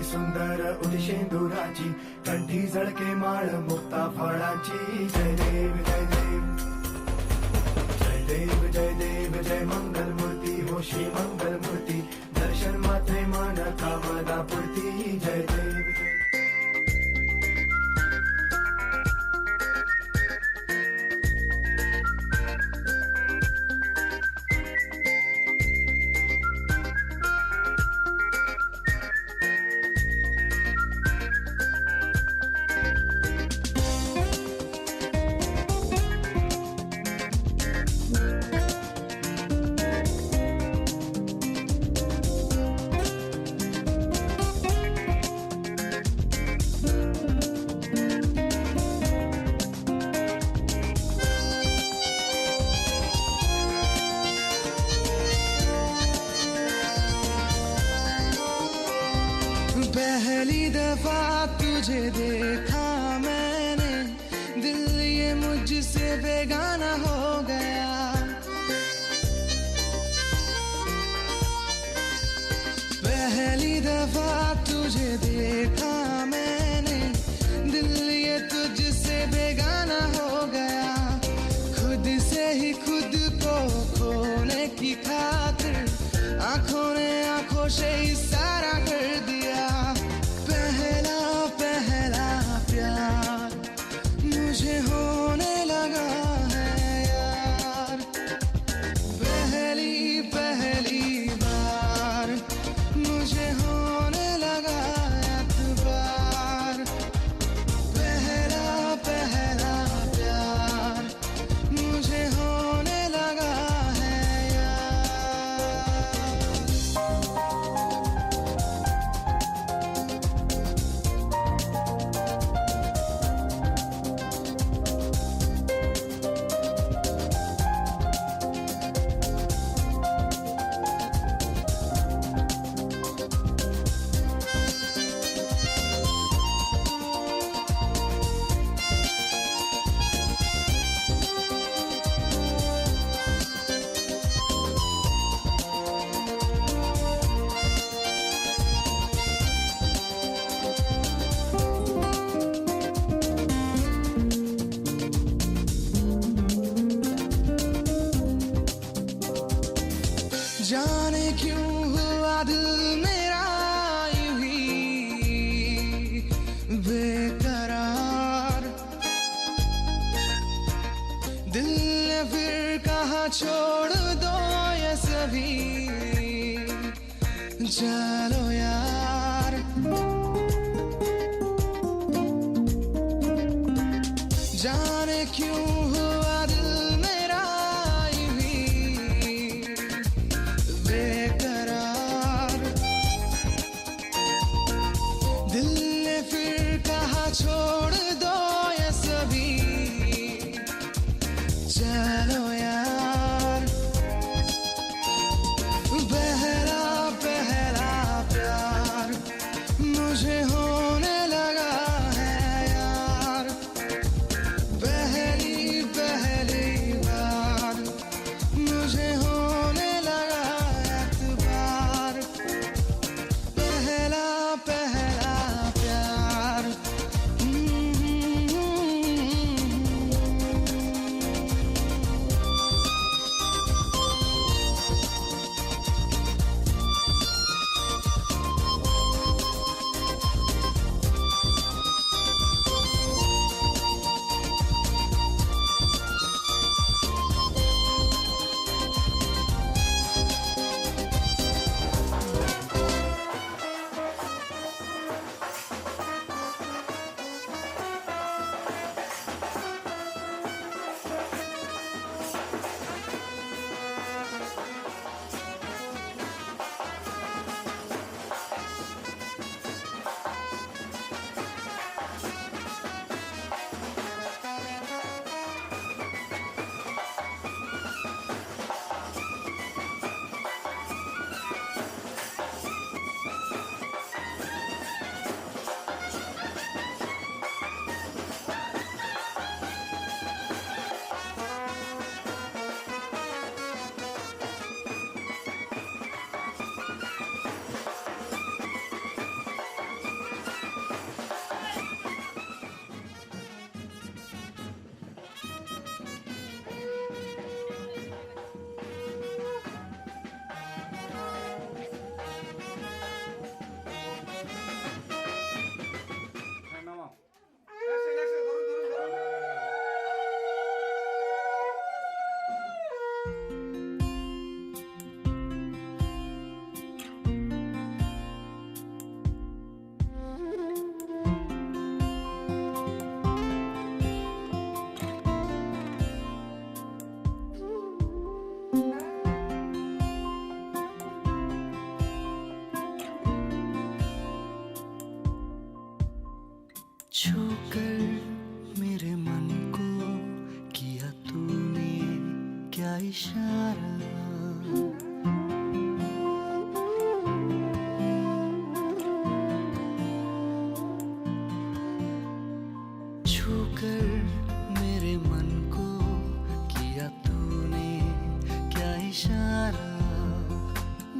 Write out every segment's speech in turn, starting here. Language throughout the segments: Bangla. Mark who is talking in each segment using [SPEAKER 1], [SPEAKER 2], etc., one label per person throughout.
[SPEAKER 1] सुंदर उदिशेंदुराची कंठी झळके माळ मुक्ता फळाची जय देव जय देव जय देव जय देव जय मंगल मूर्ती हो श्री मंगल मूर्ती दर्शन मात्रे मन कामना पूर्ती जय देव जय
[SPEAKER 2] पहली दफा तुझे देखा मैंने दिल ये मुझसे बेगाना हो गया। पहली दफा तुझे देखा मैंने दिल ये तुझसे बेगाना हो गया। खुद से ही खुद को खोने की खातिर आंखों ने आंखों से इशारा कर दिया। पहला पहला प्यार मुझे होने लगा है यार। पहली पहली बार मुझे होने लगा एतबार। पहला पहला प्यार मुझे होने लगा है यार। जाने क्यों हुआ दिल मेरा यूं ही बेकरार। दिल ने फिर कहा छोड़ दो ये सभी चलो यार। जाने क्यों हुआ दिल मेरा यूं ही बेकरार। दिल ने फिर कहा छोड़ दो ये सभी चलो यार। पहला पहला प्यार मुझे होने लगा है यार। पहली पहली बार मुझे होने लगा एतबार। पहला पहला प्यार छूकर मेरे मन को किया तूने क्या इशारा, छूकर मेरे मन को किया तूने क्या इशारा,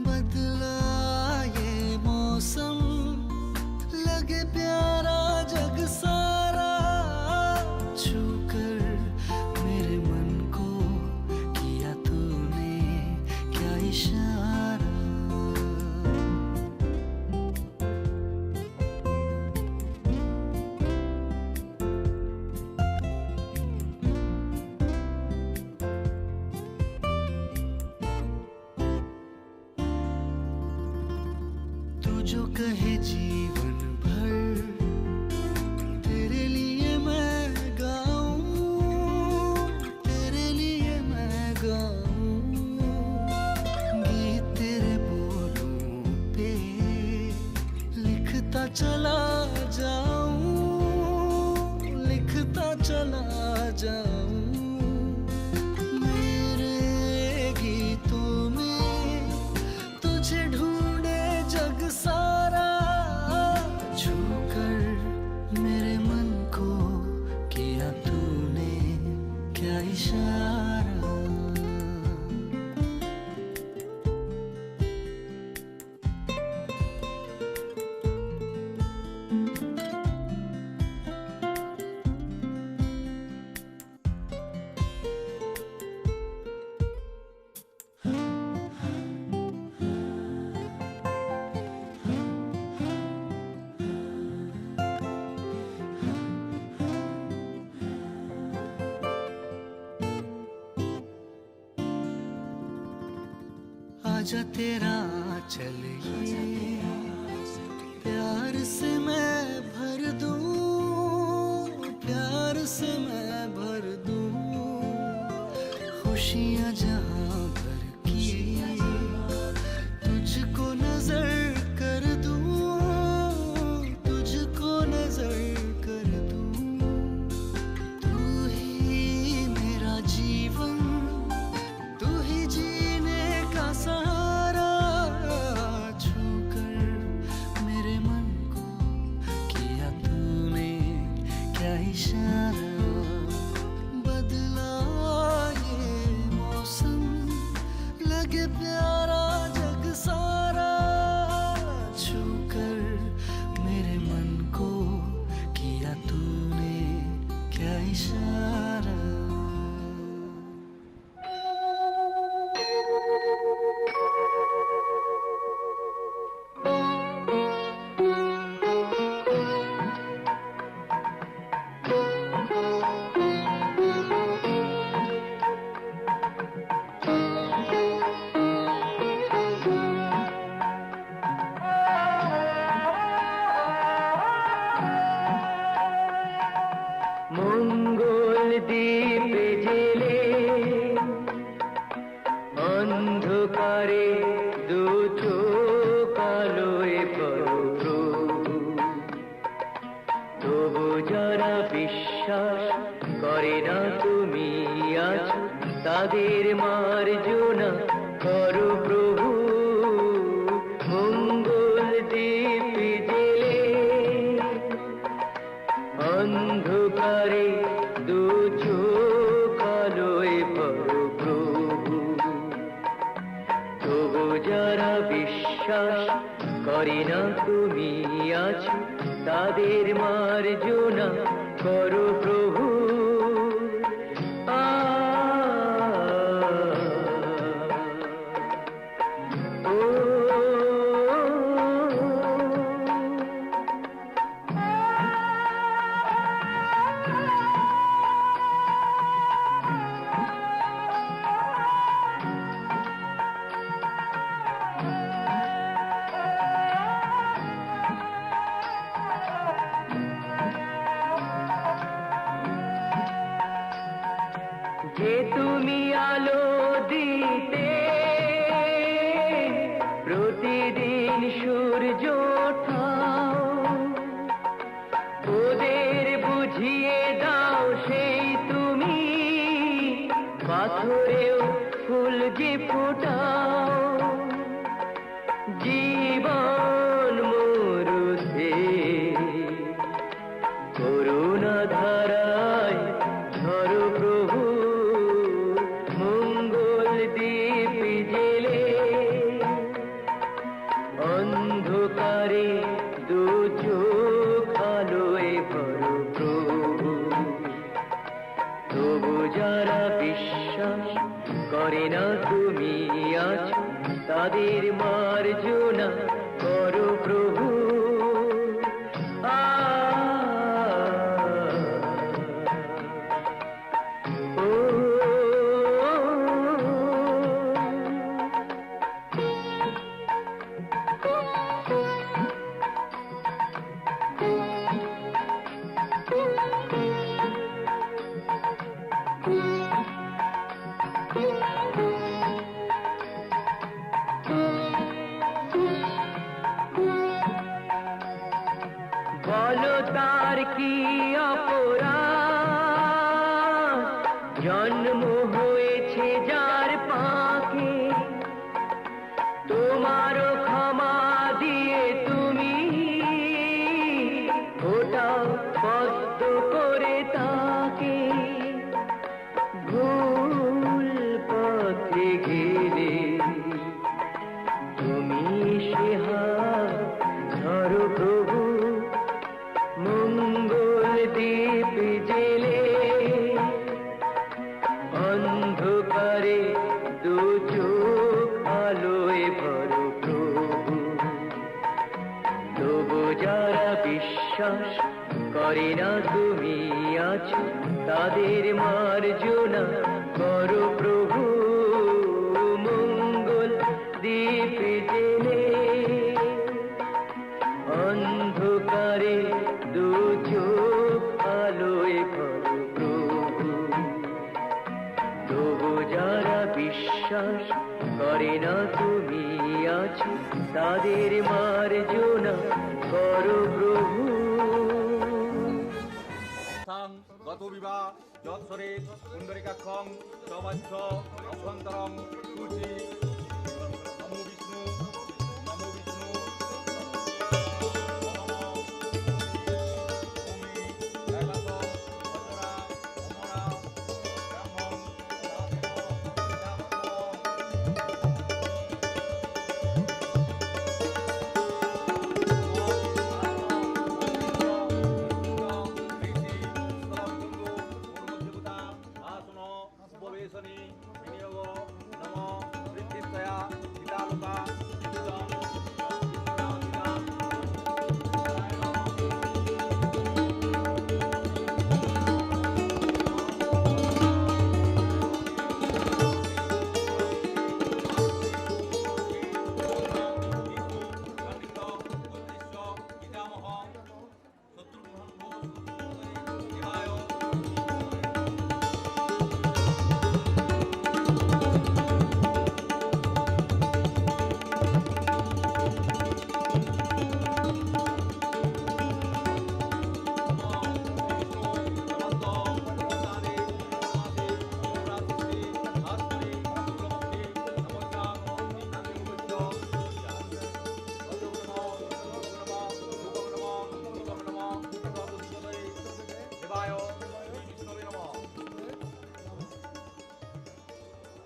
[SPEAKER 2] बदला ये मौसम लगे प्यारा जग सारा, छूकर मेरे मन को किया तूने क्या इशारा। तू जो कहे जीवन भर तेरे लिए मैं गाऊं, तेरे लिए मैं गाऊं, गीत तेरे बोलों पे लिखता चला जाऊं, लिखता चला जाऊं, मेरे गीतों में तुझे ढूंढे जग सारा, छूकर मेरे मन को किया तूने क्या इशारा। आजा तेरा चल ये प्यार से मैं भर दूं, प्यार से मैं भर दूं, खुशियाँ जहाँ भर की तुझको नजर कर दूं, तुझको नजर कर दूं, तू ही मेरा जीवन, तू ही जीने का सहारा, छूकर मेरे मन को किया तूने क्या इशारा, बदला ये मौसम लगे प्यारा जग सारा, छूकर मेरे मन को किया तूने क्या इशारा।
[SPEAKER 3] মঙ্গল দ্বীপ জেলে অন্ধকারে দুটো কালোয় প্রভু, তবু যারা বিশ্বাস করে না তুমি আছো তাদের মার্জনা করো প্রভু। মঙ্গল দ্বীপ জেলে অন্ধকারে দু চোখ আলোয় প্রভু, তবু যারা বিশ্বাস করে না তুমি আছো তাদের মার্জনা করো প্রভু। যে তুমি আলো দিতে প্রতিদিন সূর্য ওঠাও, ওদের ফোটাও জীবন মরুতে করুণা ধারায় ধরো প্রভু মঙ্গল দীপ জেলে অন্ধকারে দু চোখ আলোয় ভরো প্রভু তবু যারা বিশ্বাস করে না তুমি আছো তাদের মার্জনা করো প্রভু বলো তার কি অপরাধ জন্ম হয়েছে যার পাকে তোমারও ক্ষমা দিয়ে তুমি ওটাও পদ্ম করে তাকে ভুল পথে গেলে তুমি সে হাত ধরো প্রভু মঙ্গল দীপ জেলে অন্ধকারে দু চোখ আলোয় ভরো প্রভু তবু যারা বিশ্বাস করে না তুমি আছো তাদের মার্জনা করো প্রভু মঙ্গল দীপ জেলে অন্ধকারে দু চোখ আলোয় ভরো প্রভু তবু যারা বিশ্বাস করে না তুমি আছো তাদের মার্জনা করো প্রভু
[SPEAKER 4] গত বিবাহ যৎসরে পুণ্ডরিকাক্ষং সবাচ্ছ অভ্যন্তরং সূচি নমো বিষ্ণু নমো বিষ্ণু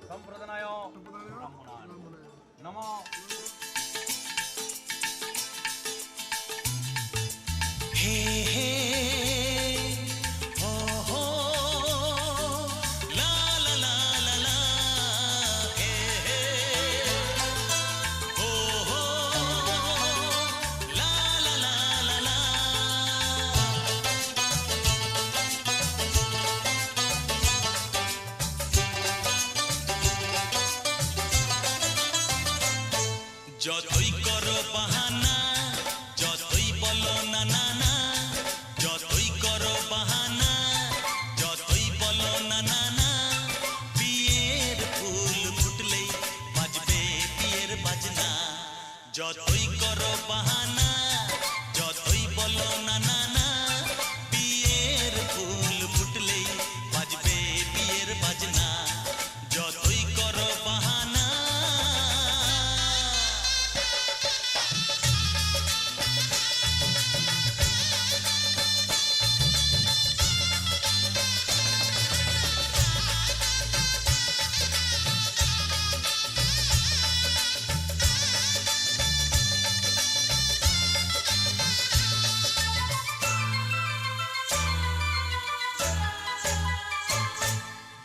[SPEAKER 4] সম্প্রদানায় ব্রাহ্মণায় নমঃ।
[SPEAKER 2] হে হে হো হো লা লা লা লা লা হে হে হো হো লা লা লা লা লা যতই করো বাহানা যতই বলো না না না যতই করো বাহানা যতই বলো না না না বিয়ের ফুল ফুটলেই বাজবে বিয়ের বাজনা যতই করো বাহানা যতই বলো না না না বিয়ের ফুল ফুটলেই বাজবে বিয়ের বাজনা যতই করো বাহানা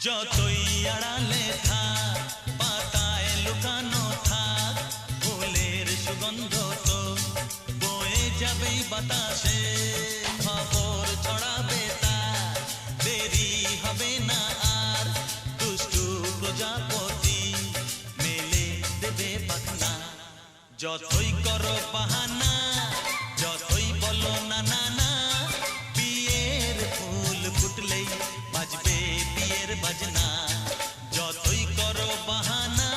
[SPEAKER 2] যতই আড়ালে থাক পাতায় লুকানো থাক ফুলের সুগন্ধ তো বয়ে যাবেই বাতাসে খবর ছড়াবে তার দেরি হবে না আর দুষ্টু প্রজাপতি মেলে দেবে পাখনা যতই করো বাহানা যতই বলো না না না বিয়ের ফুল ফুটলেই বাজবে বিয়ের বাজনা যতই করো বাহানা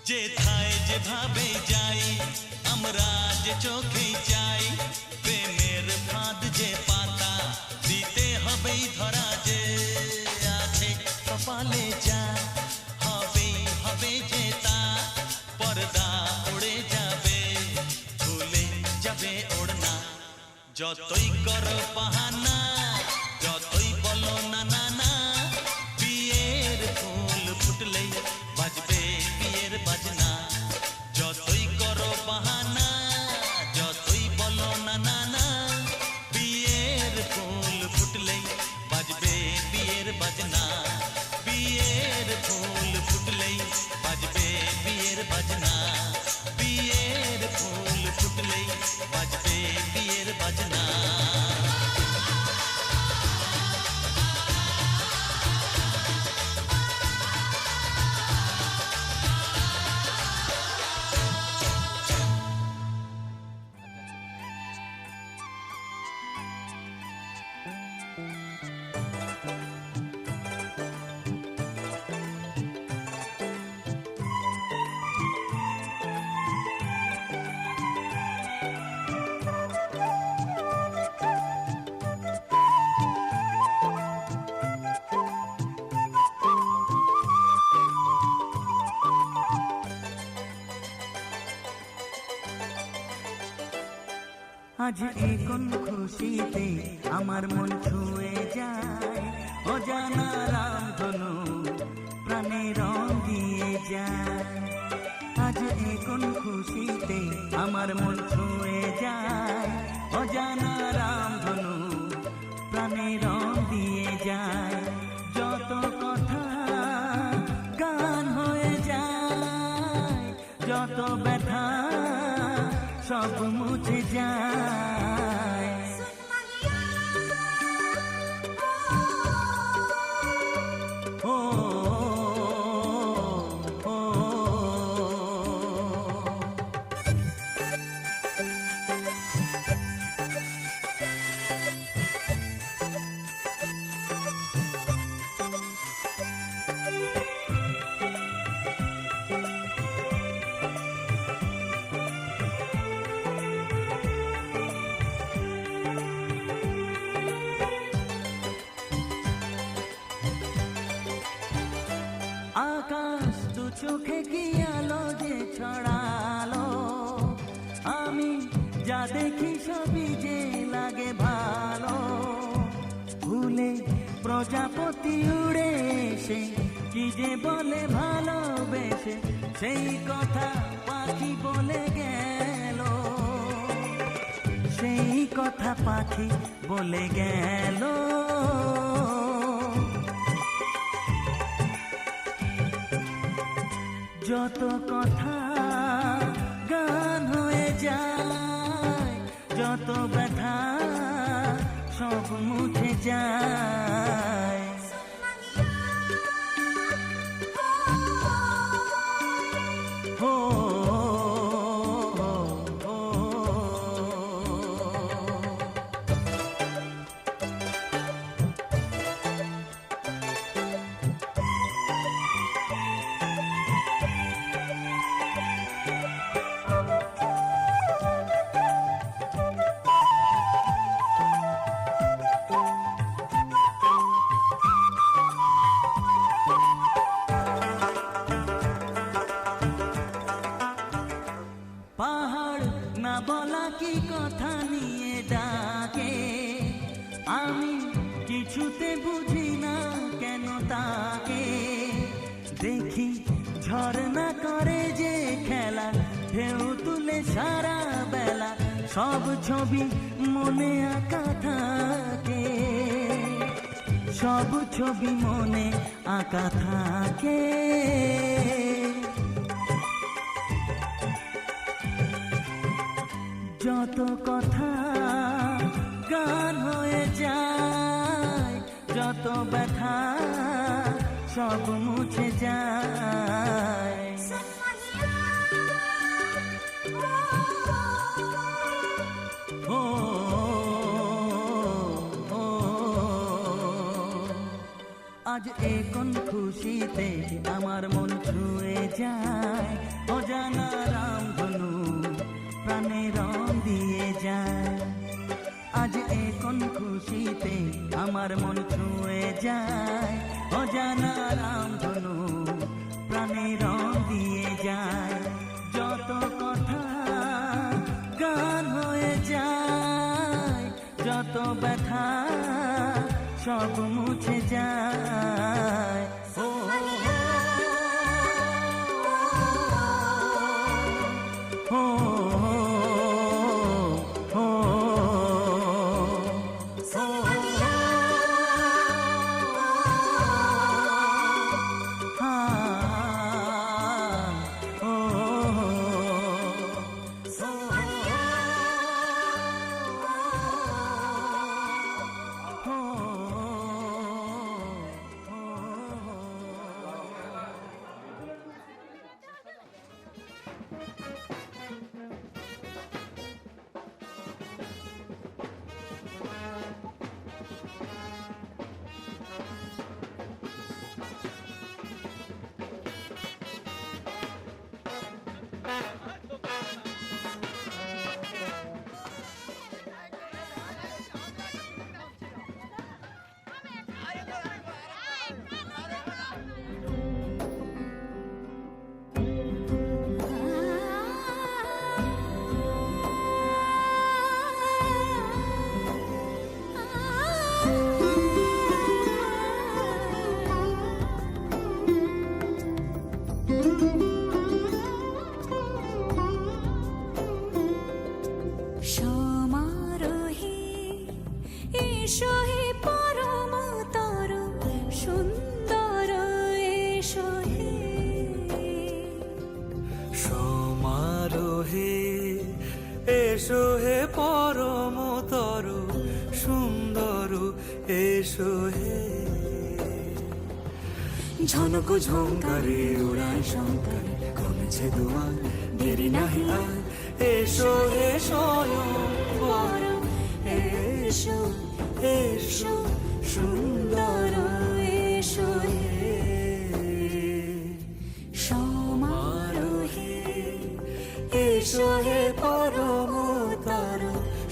[SPEAKER 2] যেথায় যেভাবে যাই আমরা যে চোখেই চাই প্রেমের ফাঁদ যে পাতা দিতে হবেই ধরা যে আছে কপালে যা হবেই হবে যে তা পর্দা উড়ে যাবে ভুলে যাবে ওড়না যতই করো বাহানা যতই বলো না না না বিয়ের ফুল ফুটলেই বাজবে বিয়ের বাজনা যতই করো বাহানা যতই বলো না না না বিয়ের ফুল ফুটলেই বাজবে বিয়ের বাজনা বিয়ের ফুল ফুটলেই বাজবে বিয়ের বাজনা বিয়ের ফুল ফুটলেই বাজবে বিয়ের বাজনা
[SPEAKER 5] আজ এ কোন খুশিতে আমার মন ছুঁয়ে যায় অজানা রামধনু প্রাণে রং দিয়ে যায় আজ এ কোন খুশিতে আমার মন ছুঁয়ে যায় অজানা রামধনু প্রাণে রং দিয়ে যায় যত কথা গান হয়ে যায় যত ব্যথা সব মুছে যায় ও আকাশ দু চোখে কি আলো যে ছড়ালো আমি যা দেখি সবই যে লাগে ভালো ভুলে প্রজাপতি উড়ে এসে কি যে বলে ভালোবেসে সেই কথা পাখি বলে গেল সেই কথা পাখি বলে গেল যত কথা গান হয়ে যায় যত ব্যথা সব মুছে যায় ও কিছুতে বুঝি না কেন তাকে দেখি ঝর্ণা করে যে খেলা, ঢেউ তুলে সারা বেলা, সব ছবি মনে আঁকা থাকে, সব ছবি মনে আঁকা থাকে। যত কথা গান হয়ে যায়, যত ব্যথা সব মুছে যায়। ও, ও, আজ এখন খুশিতে আমার মন ছুঁয়ে যায়, অজানা রামধনু প্রাণে রং দিয়ে যায়। আজ এখন খুশিতে আমার মন ছুঁয়ে যায়, অজানা রামধনু প্রাণে রং দিয়ে যায়। যত কথা গান হয়ে যায়, যত ব্যথা সব মুছে যায়। ও, ও, ও,
[SPEAKER 6] সমারোহে এসো হে পরমতর সুন্দর, এসো হে
[SPEAKER 2] সমারোহে এসো হে পরমতর সুন্দর, এসো হে ঝনক ঝঙ্কারে উড়ায় শঙ্কারে, কমেছে দুয়ার দেরি নাহি আর, এসো হে স্বয়ং বর, এসো এসো সুন্দর, এসো হে
[SPEAKER 6] সমারোহে
[SPEAKER 2] এসো হে পরমতর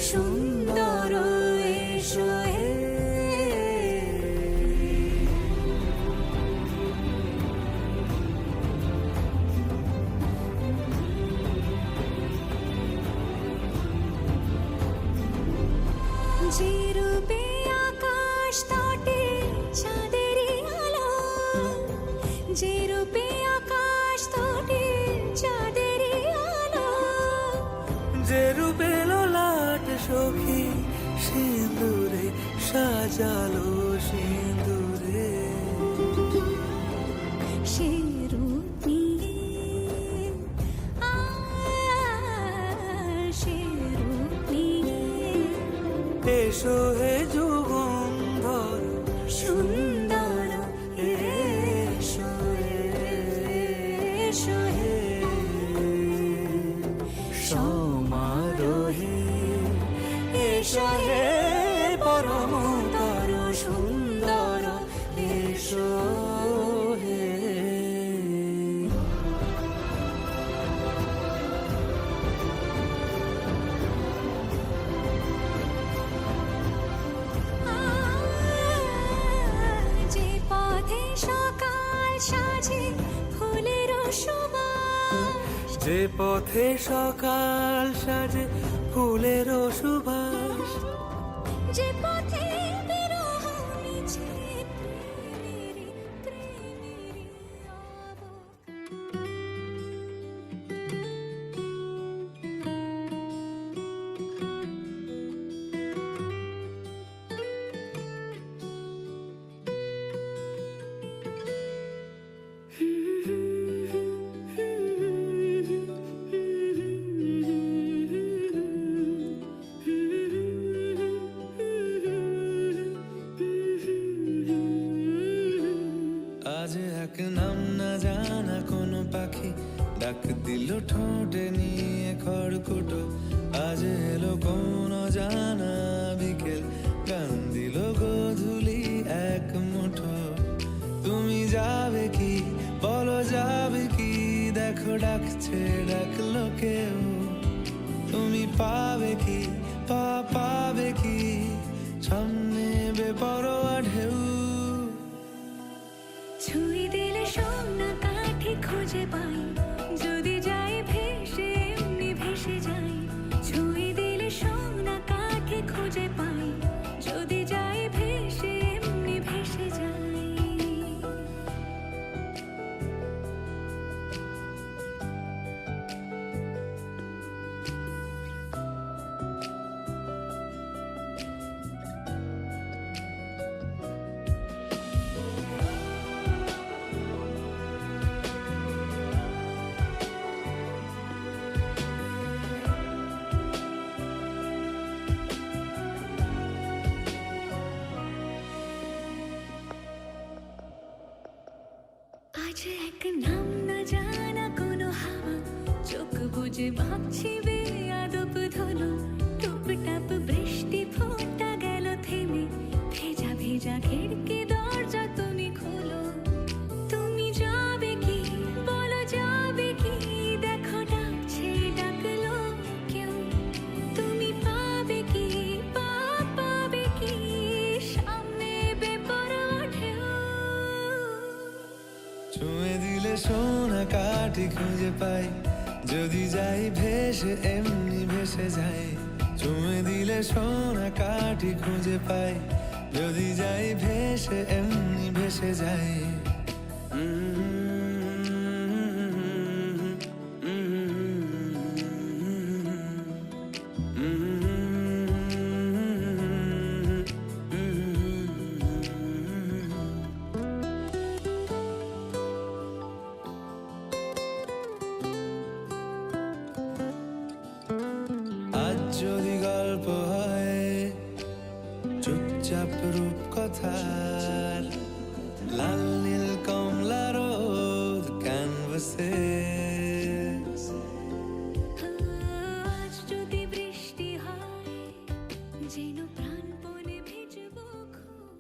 [SPEAKER 2] সুন্দর, এসো হে
[SPEAKER 6] যে রূপে আকাশ তটে চাঁদেরই আলো, যে রূপে আকাশ তটে চাঁদেরই আলো,
[SPEAKER 2] যে রূপে ললাট সখী সিঁদুরে সাজালো সিঁদুরে,
[SPEAKER 6] সে রূপ নিয়ে সে রূপ নিয়ে
[SPEAKER 2] এসো হে যুগন্ধর
[SPEAKER 6] সুন্দর, এসো এসো হে
[SPEAKER 2] সমারোহে এসো হে পরমতর সুন্দর, এসো হে
[SPEAKER 6] যে পথে সকাল সাজে ফুলের সুবাস,
[SPEAKER 2] যে পথে সকাল সাজে ফুলের সুবাস,
[SPEAKER 6] যে পথে বিরহ
[SPEAKER 2] নাম না জানা কোনো পাখি ডাক দিল ঠোঁটে নিয়ে খড়কুটো। আজ এলো কোন জানা বিকেল, গান দিল গোধূলি এক মুঠো। তুমি যাবে কি বলো, যাবে কি দেখো ডাকছে ডাকলো কেউ। তুমি পাবে কি পাবে কি সামনে বেপরোয়া ঢেউ।
[SPEAKER 6] ছুঁয়ে দিলে সোনা কাঠি খুঁজে পাই, যদি যাই ভেসে এমনি ভেসে যাই। ছুঁয়ে দিলে সোনা কাঠি খুঁজে পাই, যদি যাই ভেসে এমনি ভেসে যাই। আজ এক নাম না জানা কোনো হাওয়া, চোখ বুজে ভাবছি বেয়াদব ধলো। টুপটাপ বৃষ্টি ফোঁটা গেল থেমে, ভেজা ভেজা খিড়কি দরজা তুমি খোলো। তুমি যাবে কি বলো, যাবে কি দেখো ডাকছে ডাকলো কেউ। তুমি পাবে কি পাবে কি সামনে বেপরোয়া ঢেউ।
[SPEAKER 2] ছুঁয়ে দিলে সোনা কাঠি খুঁজে পাই, যদি যাই ভেসে এমনি ভেসে যাই। ছুঁয়ে দিলে সোনা কাঠি খুঁজে পাই, যদি যাই ভেসে এমনি ভেসে যাই। আজ যদি গল্প হয় চুপচাপ রূপকথার, লাল নীল কমলা রোদ ক্যানভাসে।
[SPEAKER 6] আজ যদি বৃষ্টি হয় যেন প্রাণপণে ভিজবো খুব।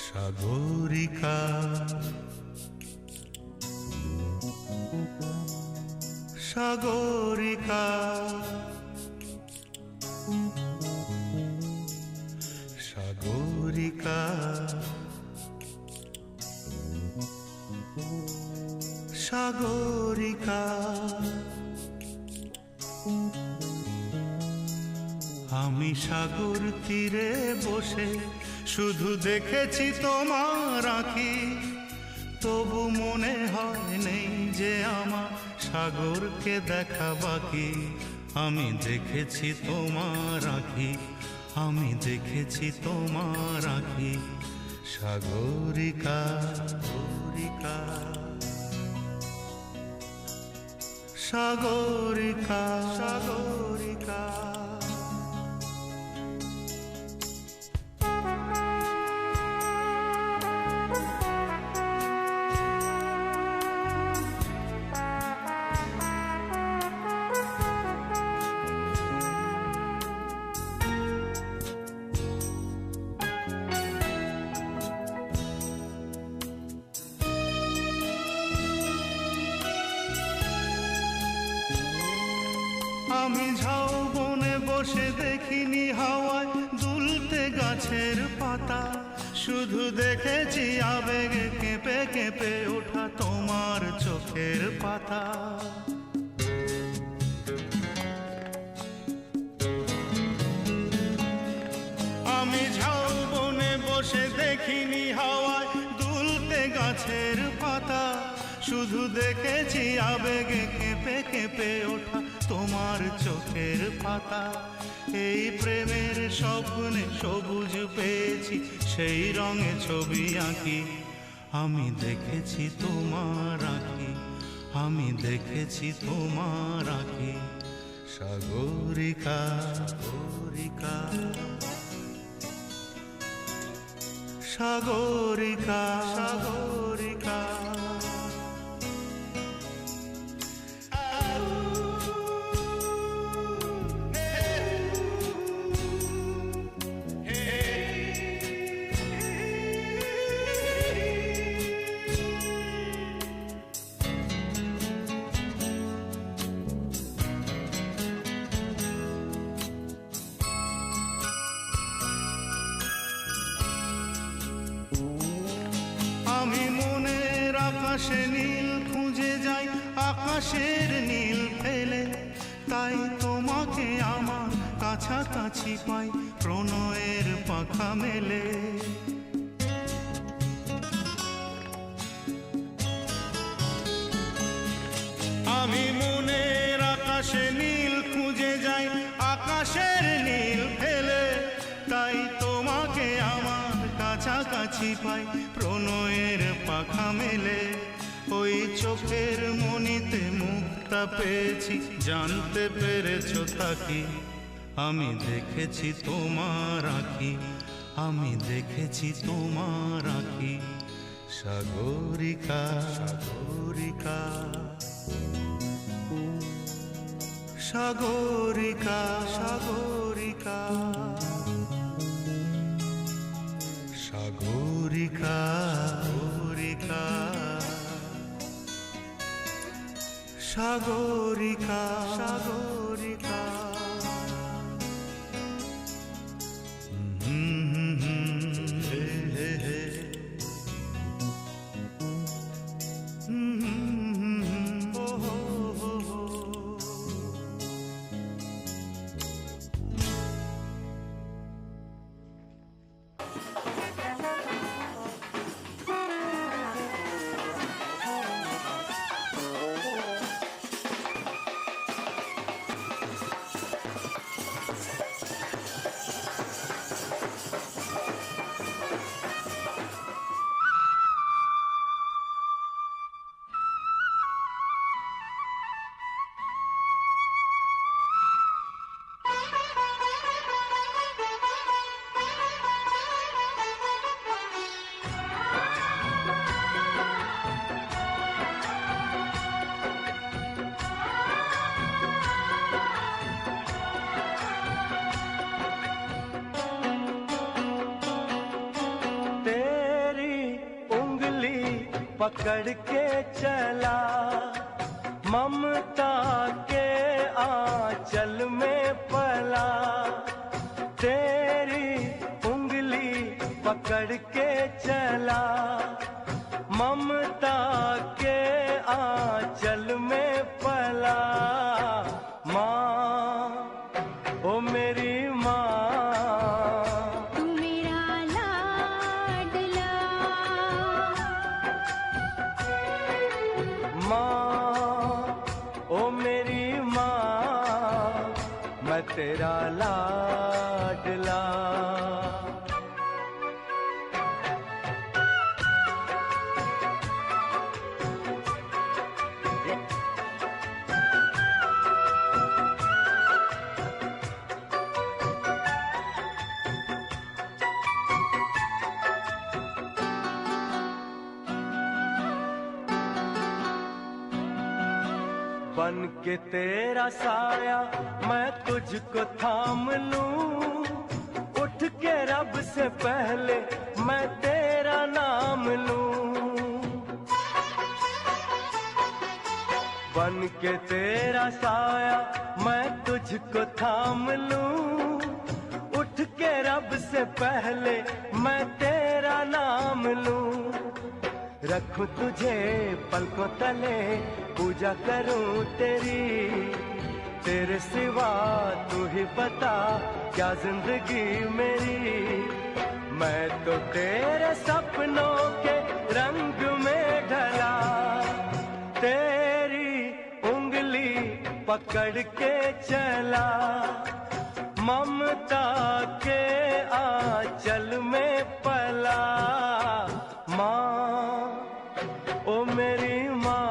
[SPEAKER 2] সাগরিকা সাগরিকা সাগরিকা সাগরিকা। আমি সাগর তীরে বসে শুধু দেখেছি তোমার আঁখি, তবু মনে হয় নেই যে আমার সাগরকে দেখা বাকি। আমি দেখেছি তোমার আঁখি, আমি দেখেছি তোমার আঁখি। সাগরিকা সাগরিকা সাগরিকা সাগরিকা। আমি ঝাউবনে বসে দেখিনি হাওয়ায় দুলতে গাছের পাতা, শুধু দেখেছি আবেগে কেঁপে কেঁপে ওঠা তোমার চোখের পাতা।
[SPEAKER 7] দেখিনি হাওয়ায় দুলতে গাছের পাতা, শুধু দেখেছি আবেগে কেঁপে কেঁপে ওঠা তোমার চোখের পাতা। এই প্রেমের স্বপ্নে সবুজ পেয়েছি, সেই রঙে ছবি আঁকি। আমি দেখেছি তোমার আঁকি, আমি দেখেছি তোমার আঁকি। সাগরিকা সাগরিকা সাগরিকা সাগরিকা। আমি মনের আকাশে নীল খুঁজে যাই, আকাশের নীল ফেলে, তাই তোমাকে আমার কাছাকাছি পাই প্রণয়ের পাখা মেলে। আমি মনের আকাশে নীল খুঁজে যাই, আকাশের নীল ফেলে, তাই তোমাকে আমার কাছাকাছি পাই প্রণয়ের পাখা মেলে। ওই চোখের মনিতে মুক্তা পেয়েছি, জানতে পেরেছ তাকি। আমি দেখেছি তোমার আঁকি, আমি দেখেছি তোমার আঁকি। সাগরিকা সাগরিকা সাগরিকা সাগরিকা সাগরিকা সাগরিকা সাগরিকা সাগরিকা। হে হে হে ও হো হো হো।
[SPEAKER 8] पकड़ के चला ममता के आंचल में पला, तेरी उंगली पकड़ के चला ममता के आंचल में पला। माँ ओ मेरी माँ, तेरा लाडला। बन के तेरा साया मैं तुझको थाम लूं, उठ के रब से पहले मैं तेरा नाम लूं। बन के तेरा साया मैं तुझको थाम लूं, उठ के रब से पहले मैं तेरा नाम लूं। रखूं तुझे पलकों तले, पूजा करूं तेरी, तेरे सिवा तू ही बता क्या जिंदगी मेरी। मैं तो तेरे सपनों के रंग में ढला, तेरी उंगली पकड़ के चला, ममता के आंचल में पला। माँ, ओ मेरी माँ,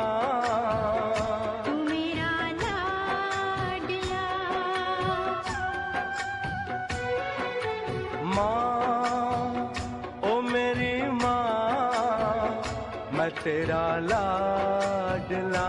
[SPEAKER 6] तू मेरा लाडला,
[SPEAKER 8] माँ, ओ मेरी माँ, मैं तेरा लाडला।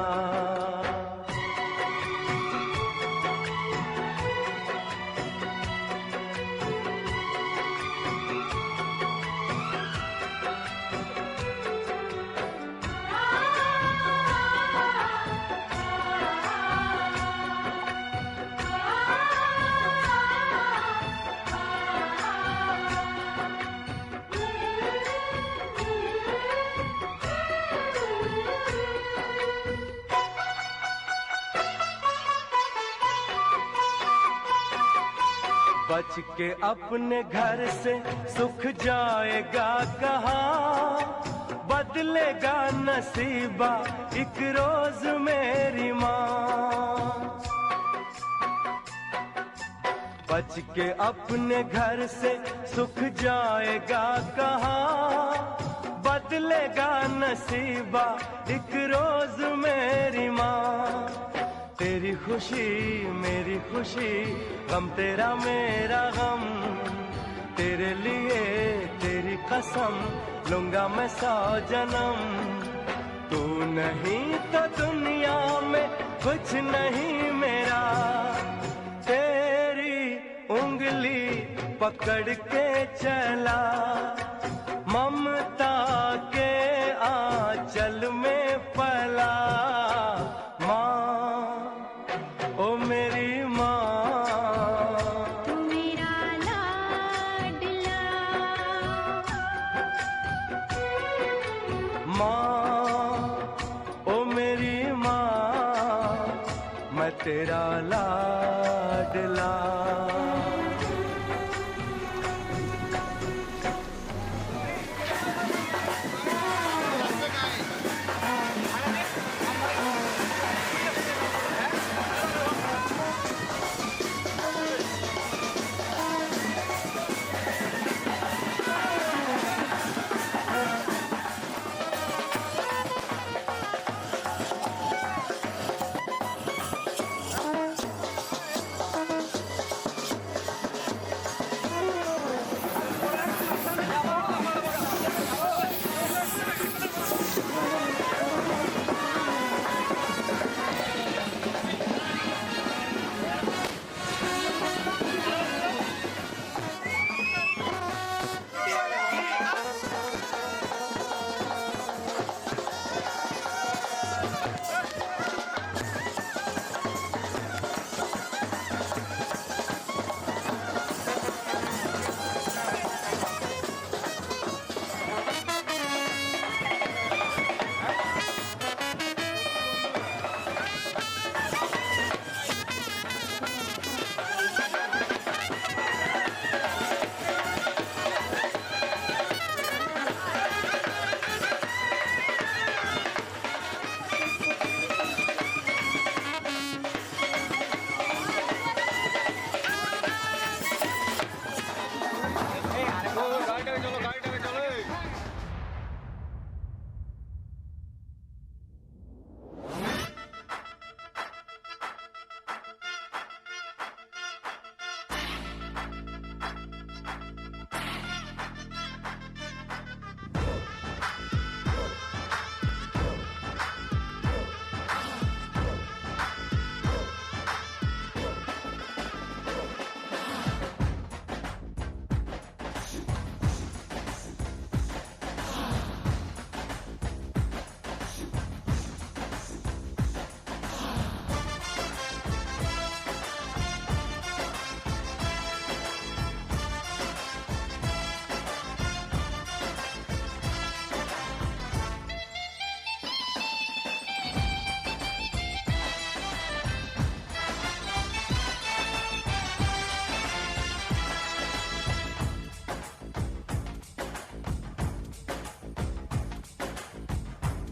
[SPEAKER 8] बच के अपने घर से सुख जाएगा कहाँ, बदलेगा नसीबा एक रोज मेरी माँ। बच के अपने घर से सुख जाएगा कहाँ, बदलेगा नसीबा एक रोज मेरी माँ। तेरी खुशी मेरी खुशी, गम तेरा मेरा गम, तेरे लिए तेरी कसम लूंगा मैं 100 जन्म। तू नहीं तो दुनिया में कुछ नहीं मेरा, तेरी उंगली पकड़ के चला, ममता के आंचल में पला। माँ, ओ मेरी माँ,
[SPEAKER 6] तू मेरा लाडला,
[SPEAKER 8] माँ, ओ मेरी माँ, मैं तेरा लाडला।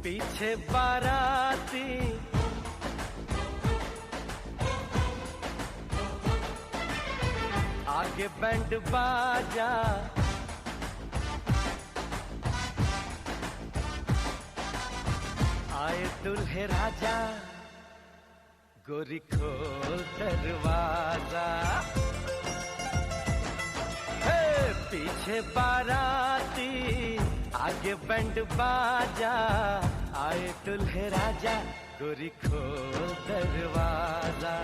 [SPEAKER 8] पीछे बाराती आगे बैंड बाजा, आए दुल्हे राजा, गोरी खोल दरवाजा। हे पीछे बाराती आगे बैंड बाजा, आए दुल्हे राजा, गोरी खोल दरवाजा।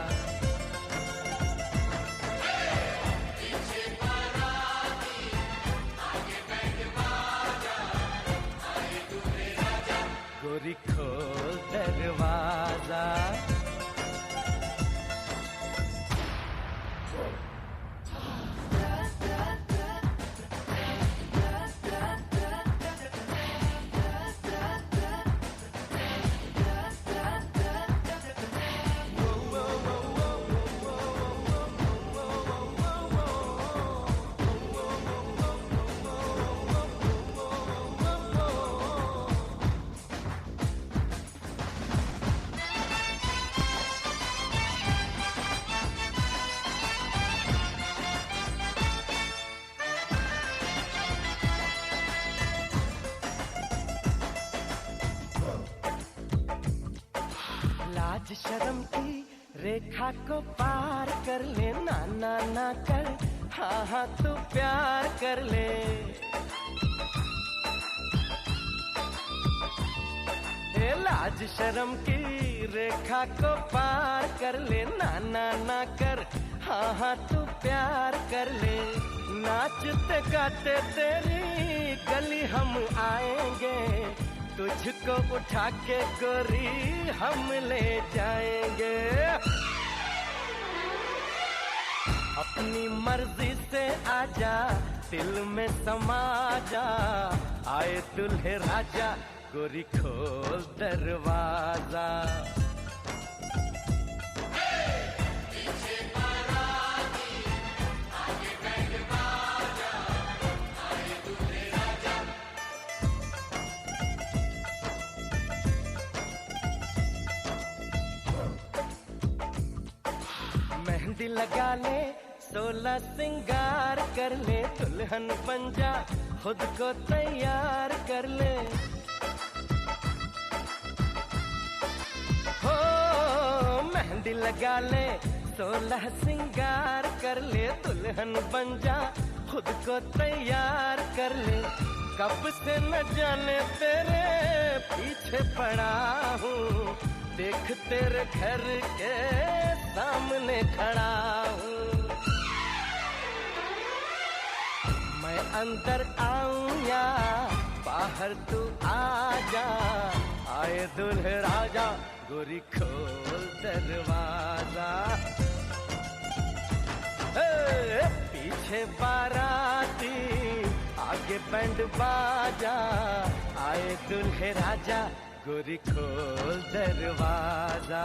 [SPEAKER 8] गोरी खोल दरवाजा। लाज शर्म की रेखा को पार कर ले, ना ना ना कर, हाँ हाँ तू प्यार कर ले। ए लाज शर्म की रेखा को पार कर ले, ना ना ना कर, हाँ हाँ तू प्यार कर ले। नाचते गाते तेरी गली हम आएंगे, तुझको उठा के गोरी हम ले जाएंगे। अपनी मर्जी से आजा, दिल में समा जा, आए दुल्हे राजा, गोरी खोल दरवाजा। मेहंदी लगा ले, 16 सिंगार कर ले, दुल्हन बन जा, खुद को तैयार कर ले। हो मेहंदी लगा ले, 16 सिंगार कर ले, दुल्हन बन जा, खुद को तैयार कर ले। कब से न जाने तेरे पीछे पड़ा हूँ, देख तेरे घर के सामने खड़ा हूँ। मैं अंदर आऊं या बाहर तू आ जा, आए दुल्हे राजा, गोरी खोल दरवाजा। पीछे बाराती आगे बैंड बाजा, आए दुल्हे राजा, गोरी खोल दरवाजा।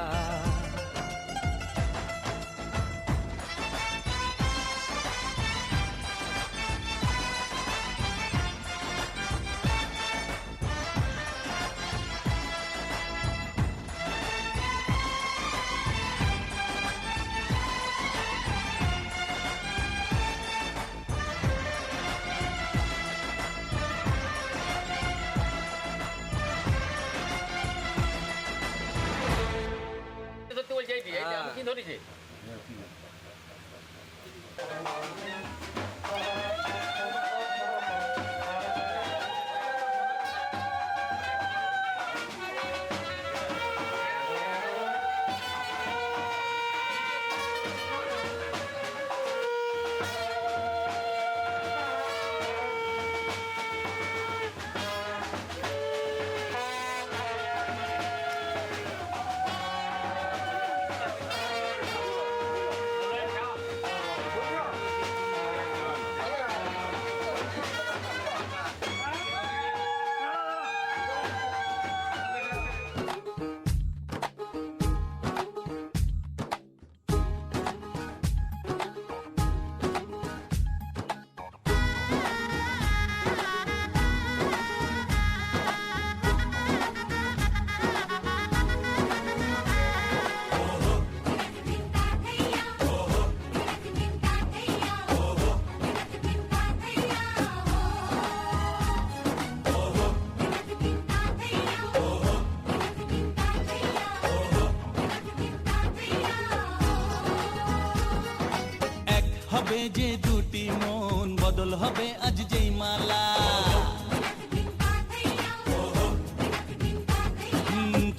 [SPEAKER 9] হবে যে দুটি মন, বদল হবে আজ যেই মালা।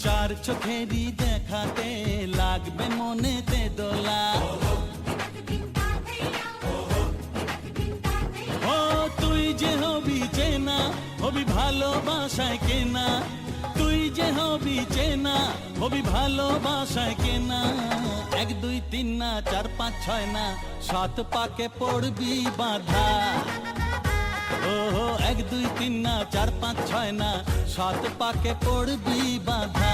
[SPEAKER 9] চার চোখেরই দেখাতে লাগবে মনেতে দোলা। ও তুই যে হবি চেনা, হবি ভালোবাসায় কেনা। তুই যে হবি চেনা, হবি ভালোবাসায় কেনা। 1 2 3 না 4 5 6 না 7 পাকে পড়বি বাঁধা। ও 1 2 3 না 4 5 6 না 7 পাকে পড়বি বাঁধা।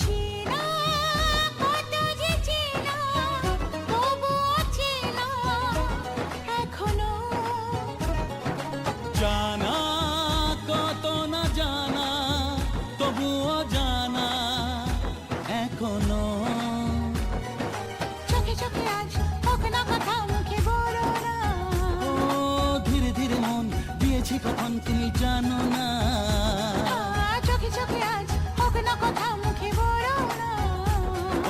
[SPEAKER 6] চেনা কত যে চেনা, তবুও চেনা এখনো।
[SPEAKER 9] জানা কত না জানা, তবুও জানা এখনো।
[SPEAKER 6] চোখে চোখে আজ হোক না কথা, মুখে বলো না।
[SPEAKER 9] ও ধীরে ধীরে মন দিয়েছি কখন তুমি জানো না।
[SPEAKER 6] চোখে চোখে আজ হোক না কথা, মুখে বলো না।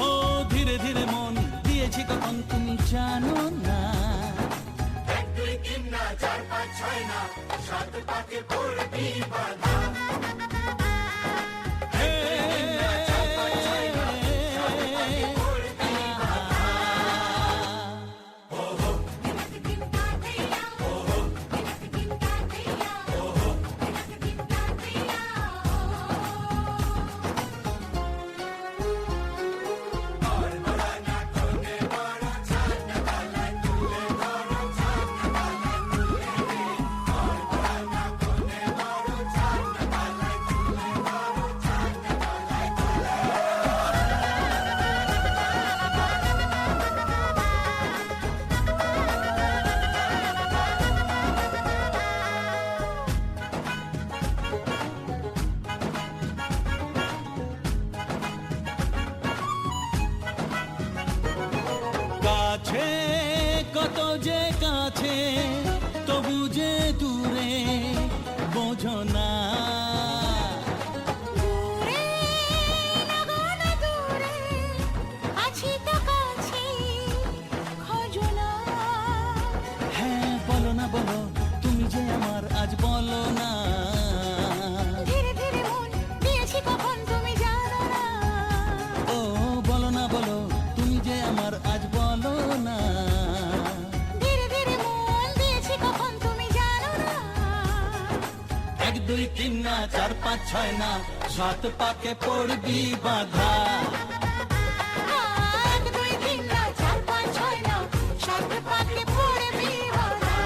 [SPEAKER 9] ও ধীরে ধীরে মন দিয়েছি কখন তুমি জানো না। কাছে কত যে কাছে, তবু যে দূরে বোঝো না।
[SPEAKER 6] দূরে লাগো না দূরে, আছি তো কাছে খোঁজো না।
[SPEAKER 9] হ্যাঁ বলো না বলো, তুমি যে আমার আজ বলো না।
[SPEAKER 6] ধীরে ধীরে মন দিয়েছি কখন তুমি জানো না।
[SPEAKER 9] ও বলো না বলো, তুমি যে আমার আজ বলো না।
[SPEAKER 6] ধীরে ধীরে মন দিয়েছি কখন তুমি জানো না।
[SPEAKER 9] 1 2 3 না 4 5 6 না 7 পাকে পড়বি বাঁধা।
[SPEAKER 6] 1 2 3 না 4 5 6 না 7 পাকে পড়বি বাঁধা।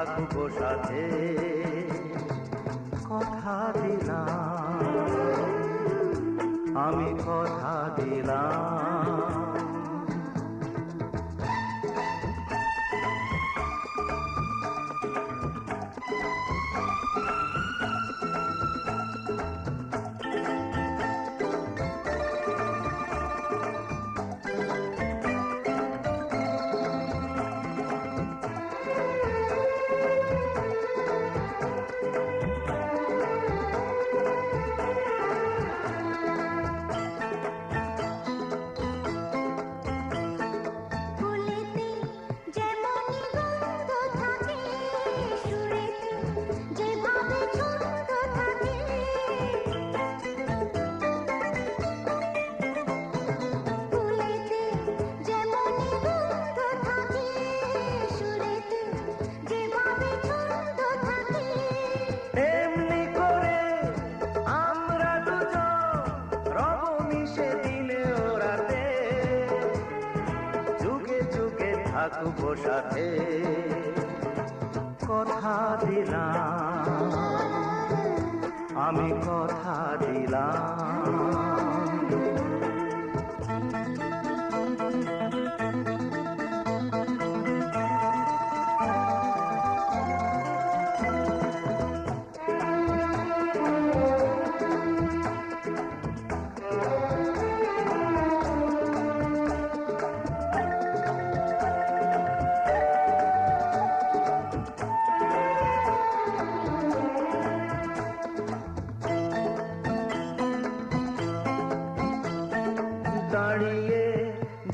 [SPEAKER 8] থাকবো সাথে, কথা দিলাম, আমি কথা দিলাম। থাকবো সাথে, কথা দিলাম, আমি কথা দিলাম। দাঁড়িয়ে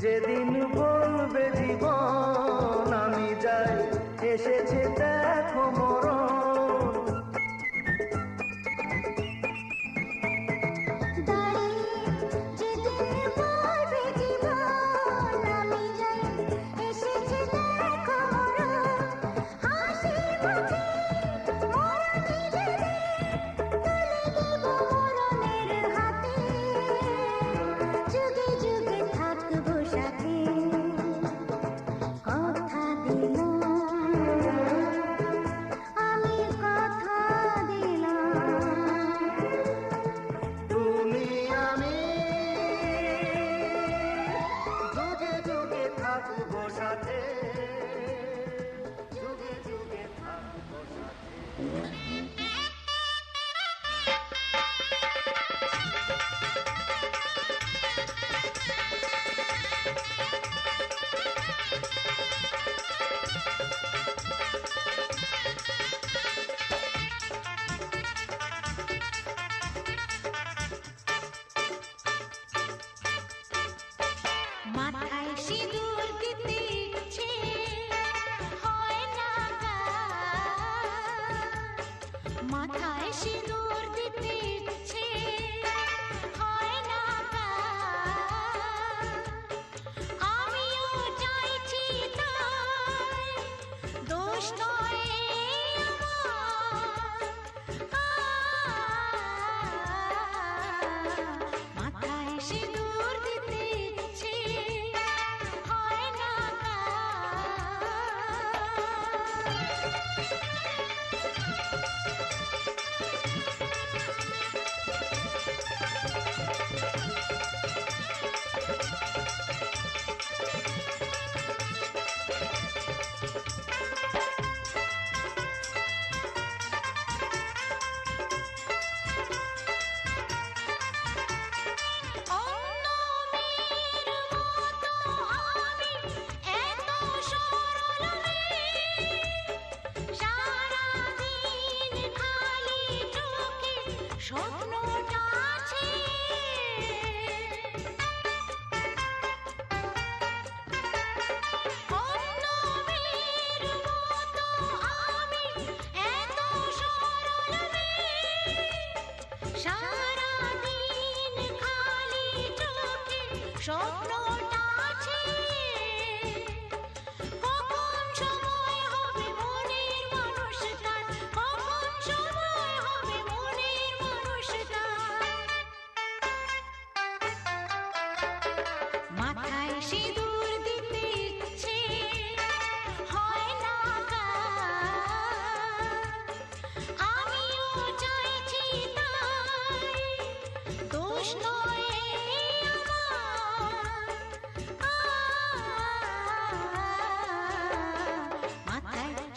[SPEAKER 8] যেদিন বলবে জীবন আমি যাই, এসেছে দেখো মরণ।
[SPEAKER 6] মাথায় সিঁদুর দিতে ইচ্ছে হয় না, মাথায় সিঁদুর দিতে ইচ্ছে হয় না, আমিও চাইছি তাই, দোষ নয় আমার। মাথায় সিঁদুর দিতে ইচ্ছে হয় না, অন্য মেয়ের মতো আমি এত সরল মেয়ে, সারাদিন খালি চোখে স্বপ্নটা আছে। অন্য মেয়ের মতো আমি এত সরল মেয়ে, সারাদিন খালি চোখে স্বপ্নটা আছে। কখন সময় হবে মনের মানুষটার, কখন সময় হবে মনের মানুষটার। মাথায় সিঁদুর দিতে ইচ্ছে হয় না,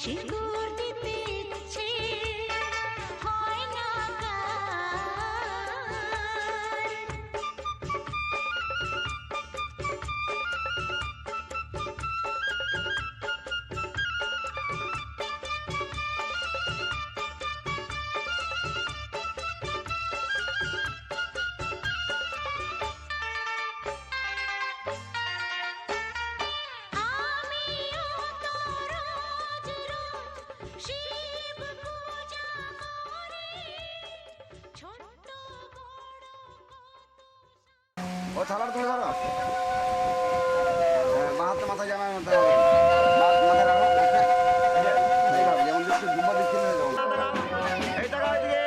[SPEAKER 6] শিকড় দিতে ইচ্ছে হয় না শিব পূজা করে ছোট্ট বড়
[SPEAKER 10] ও থালার তুলে ধরো মাথা মাথা জামার মধ্যে মাথা রাখো এইভাবে যেমন দিচ্ছি দুবা দিচ্ছি না যেমন এই টাকা এদিকে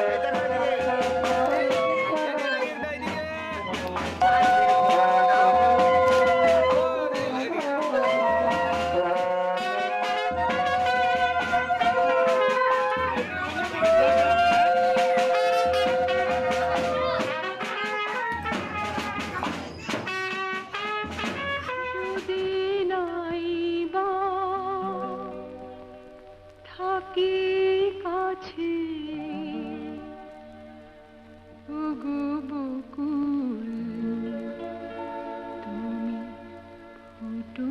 [SPEAKER 10] এই টাকা এদিকে
[SPEAKER 6] থাকি কাছে ওগো বকুল তুমি ফুটো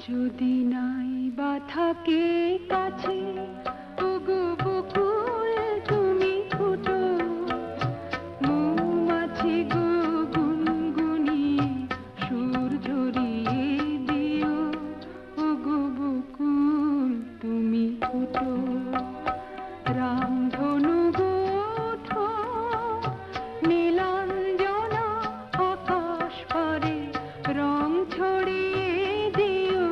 [SPEAKER 6] যদি নাই বা থাকে কাছে ওগো বকুল তুমি ফুটো মৌমাছি গো গুনগুনি সুর ঝরিয়ে দিও ওগো বকুল তুমি ফুটো রামধনু গোঠো নীলাঞ্জনা আকাশ পারে রং ছড়িয়ে দিও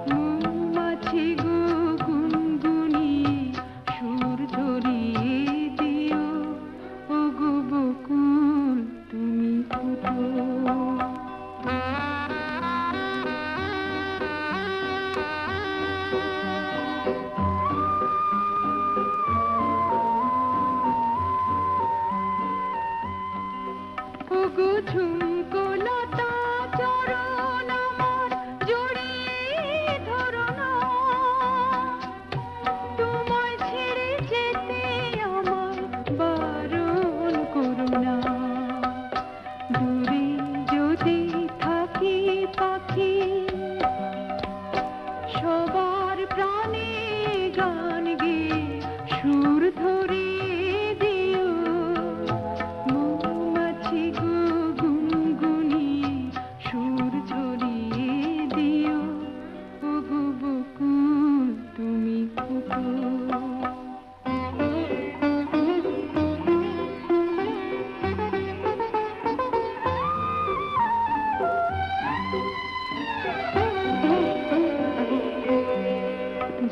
[SPEAKER 6] মৌমাছি গো গুনগুনি সুর ঝরিয়ে দিও ওগো বকুল তুমি ফুটো ওগো ঝুমকো লতা চরণ আমার জড়িয়ে ধরো না তোমায় ছেড়ে যেতে আমায় বারণ করো না দূরে যদি থাকি পাখি সবার প্রাণে গান গেয়ে সুর ধরিয়ে দিও মৌমাছি গো গুনগুনি সুর ঝরিয়ে দিও ওগো বকুল তুমি ফুটো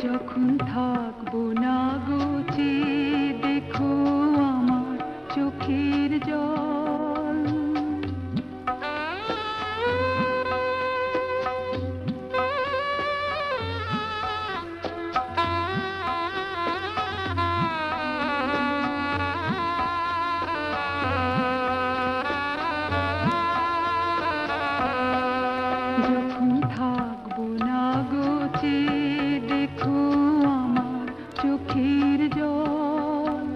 [SPEAKER 6] যখন থাকবো না গোচে দেখো আমার চোখের জল যখন থাকবো না গোচে দেখো আমার চোখের জল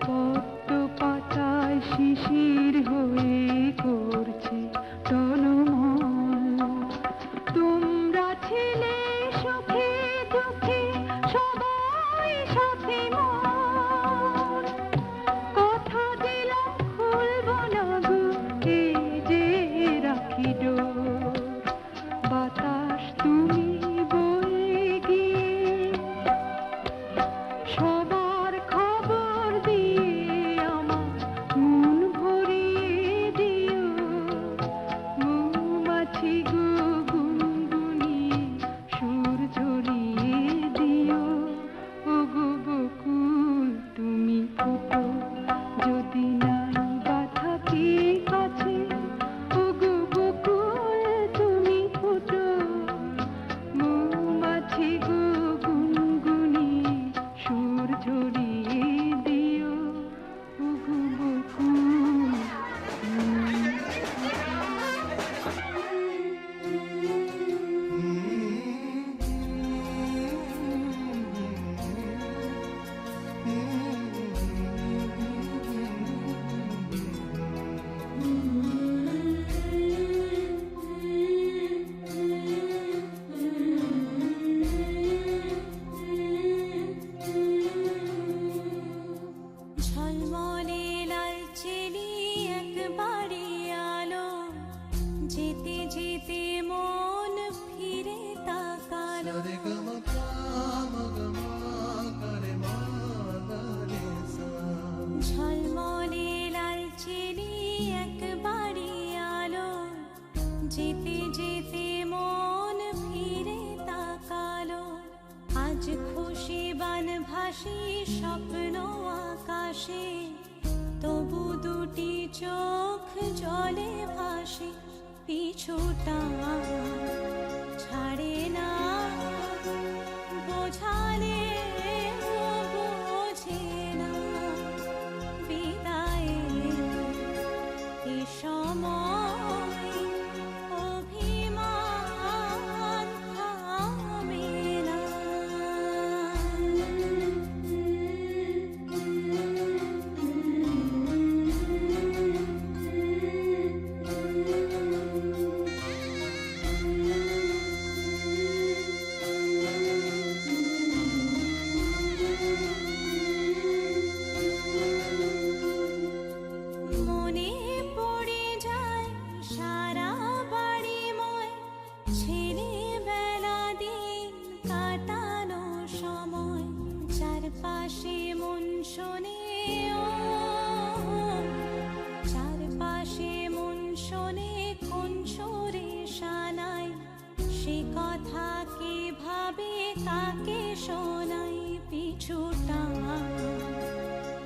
[SPEAKER 6] পদ্ম পাতায় শিশির হয়ে করছে টলমল তোমরা ছিলে সুখে দুঃখে সবাই সাথে মন কথা দিলাম খুলবো না গো এই যে রাখি ডোর বাতাস তুমি বয়ে গিয়ে সবার খবর দিয়ে আমার মন ভরিয়ে একবারই আলো, যেতে যেতে মন ফিরে তাকালো। আজ খুশি বানভাসি স্বপ্ন আকাশে, তবু দুটি চোখ জলে ভাসে। পিছুটা ছাড়ে না, বোঝালে বোঝে না। বিদায়ের এ সময় অভিমান থামে না। মনে পড়ে যায় সারা বাড়িময়, ছেলেবেলা দিন কাটানো সময়। চারপাশে মন শোনে, ও চারপাশে মন শোনে কোন সুরে শানাই। সে কথা কে ভাবে কাকে শোনাই। পিছুটা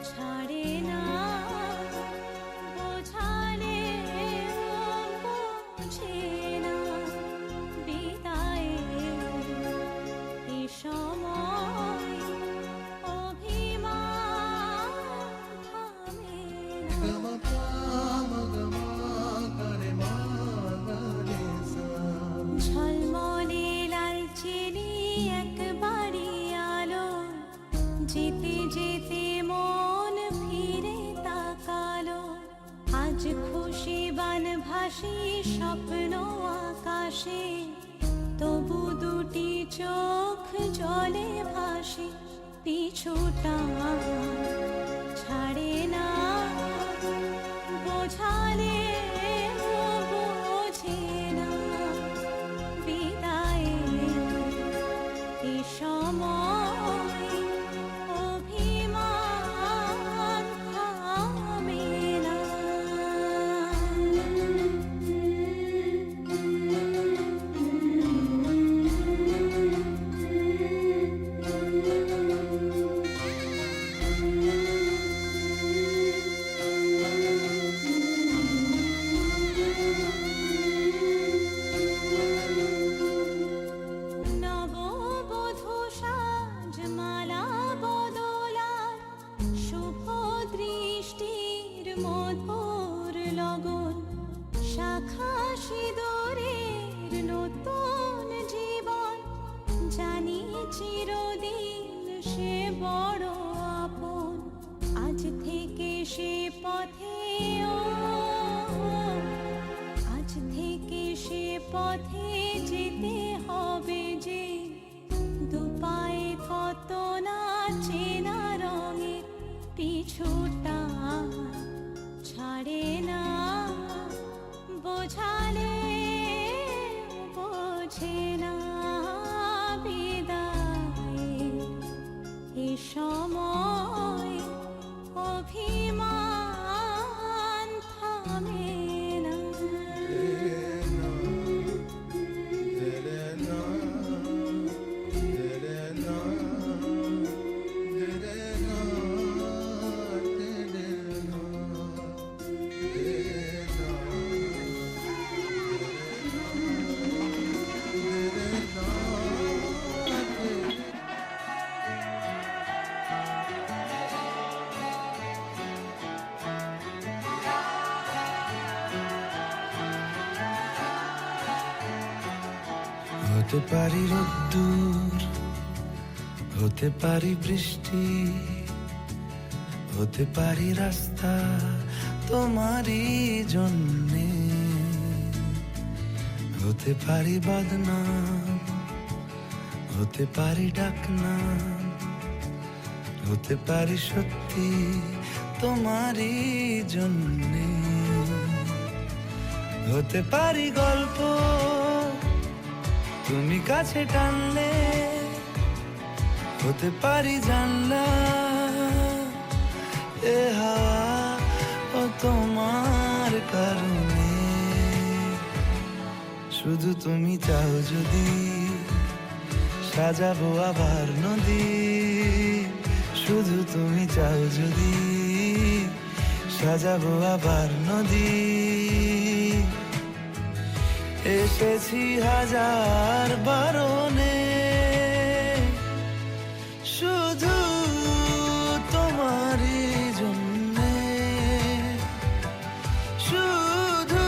[SPEAKER 6] ছাড়ে না, বোঝালে বোঝে না। বিদায়ের এ সময় অভিমান থামে না। ঝলমলে লালচেলি একবারই আলো, যেতে যেতে মন ফিরে তাকালো। আজ খুশি বানভাসি স্বপ্ন আকাশে, তবু দুটি চোখ জলে ভাসে। পিছুটা ছাড়ে না, বোঝালে বোঝে না। বিদায়ের এ সময় অভিমান থামে না। নববধূ সাজমালা বদলার, শুভ দৃষ্টির মধুর লগন। শাখা সিঁদুরের নতুন জীবন, জানি চিরদিন সে বড় আপন। আজ থেকে সে পথে, ও আজ থেকে সে পথে যেতে হবে যে। দুপায়ে কত না চেনা রঙে। পিছুটা ছাড়ে না, বোঝালে বোঝে না। বিদায়ের এ সময় অভিমান থামে না।
[SPEAKER 2] হতে পারি রোদ্দুর, হতে পারি বৃষ্টি, হতে পারি রাস্তা তোমারই জন্যে। হতে পারি বদনাম, হতে পারি ডাকনাম, হতে পারি সত্যি তোমারই জন্যে। হতে পারি গল্প তুমি কাছে টানলে, হতে পারি জানলা এ হাওয়া ও তোমার কারণে শুধু তুমি চাও যদি সাজাবো আবার নদী, শুধু তুমি চাও যদি সাজাবো আবার নদী। এসেছি হাজার বারণে শুধু তোমারই জন্যে, শুধু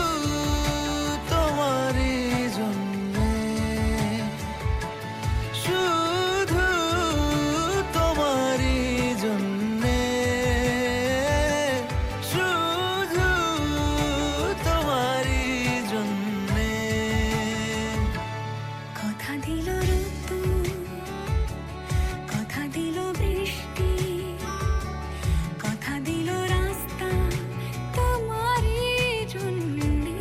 [SPEAKER 2] তোমারই জন্যে, শুধু তোমারই জন্যে, শুধু তোমারই জন্যে।
[SPEAKER 6] কথা দিল ঋতু, কথা দিল বৃষ্টি, কথা দিল রাস্তা তোমারই জন্যে।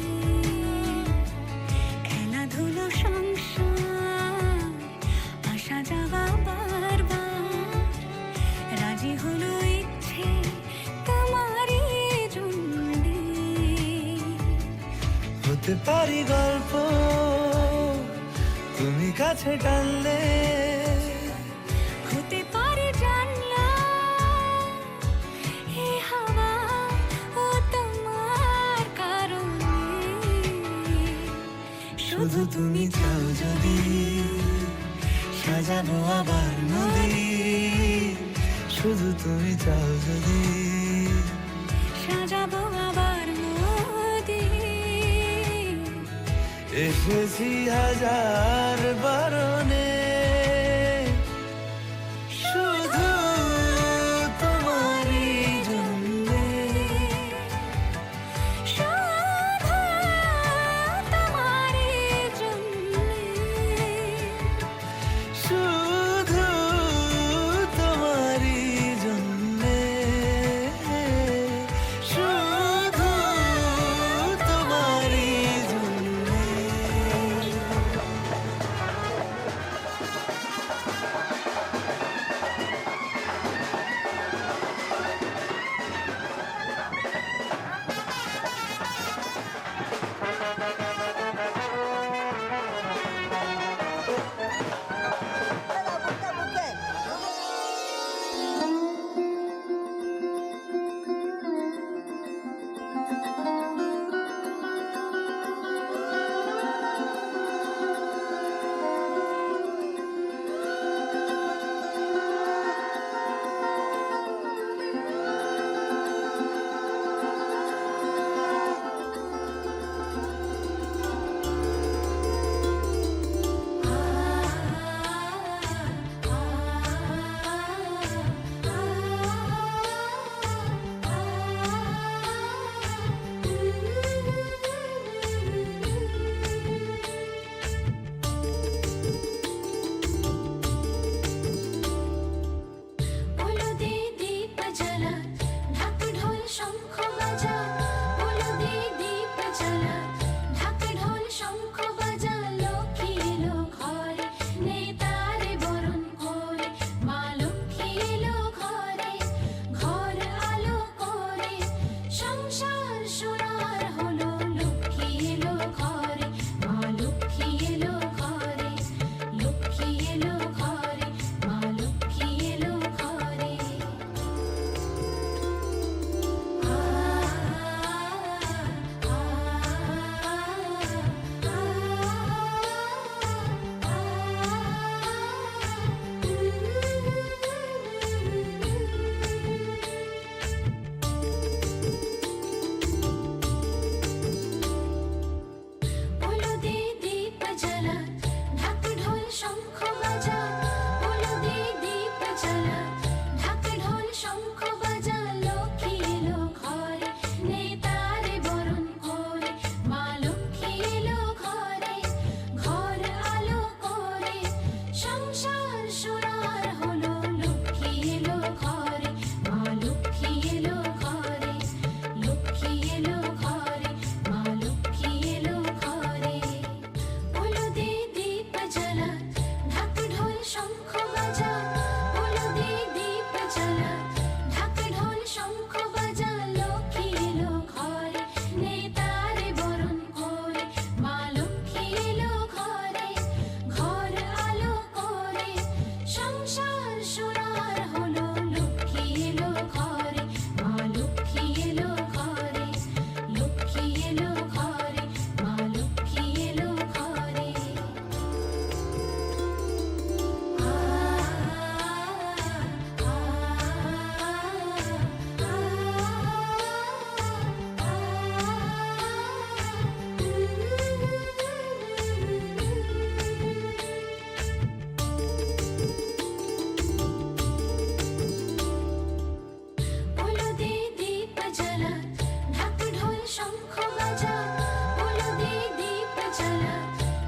[SPEAKER 6] খেলাধুলো সংসার আসা যাওয়া বারবার, রাজি হলো ইচ্ছে তোমারই জন্যে।
[SPEAKER 2] হতে পারি গল্প তুমি কাছে টানলে,
[SPEAKER 6] হতে পারে জানলা এ হাওয়া ও তোমার কারণে।
[SPEAKER 2] শুধু তুমি চাও যদি সাজাবো আবার নদী, শুধু তুমি চাও যদি
[SPEAKER 6] সাজাবো আবার নদী।
[SPEAKER 2] এসেছি হাজার বারণে শুধু তোমারই জন্যে,
[SPEAKER 6] শুধু তোমারই জন্যে।
[SPEAKER 2] শুধু তোমারই জন্যে, শুধু তোমারই জন্যে।
[SPEAKER 6] শঙ্খ বাজা হলুদে দীপ জ্বালা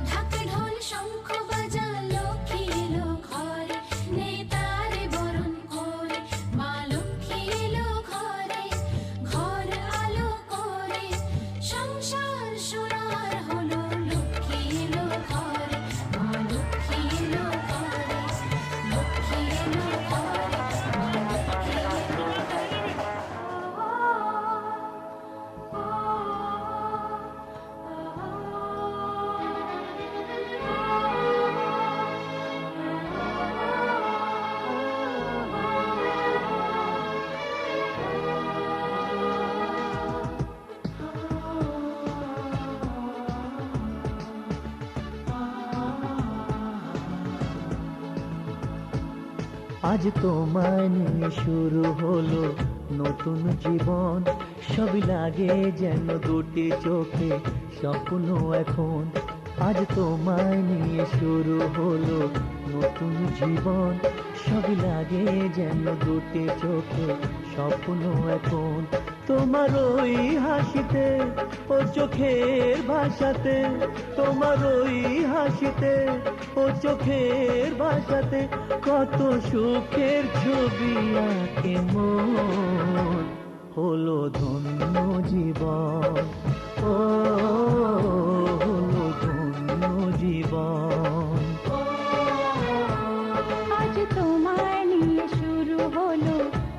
[SPEAKER 6] ঢাক ঢোল শঙ্খ বাজা লক্ষ্মী এলো ঘরে নেতারে বরণ করে মা লক্ষ্মী এলো ঘরে ঘর আলো করে সংসার সোনার হলো লক্ষ্মী এলো ঘরে মা লক্ষ্মী এলো ঘরে লক্ষ্মী এলো ঘরে মা লক্ষ্মী এলো
[SPEAKER 3] আজ তোমায় নিয়ে শুরু হলো নতুন জীবন, সবই লাগে যেন দুটি চোখে স্বপ্ন এখন। আজ তোমায় নিয়ে শুরু হলো নতুন জীবন, সবই লাগে যেন দুটি চোখে স্বপ্ন এখন। তোমার ওই হাসিতে ও চোখের ভাষাতে, তোমার ওই হাসিতে ও চোখের ভাষাতে কত সুখের ছবি আঁকে মন। হলো ধন্য জীবন, ও হলো ধন্য জীবন।
[SPEAKER 6] আজ তোমায় নিয়ে শুরু হলো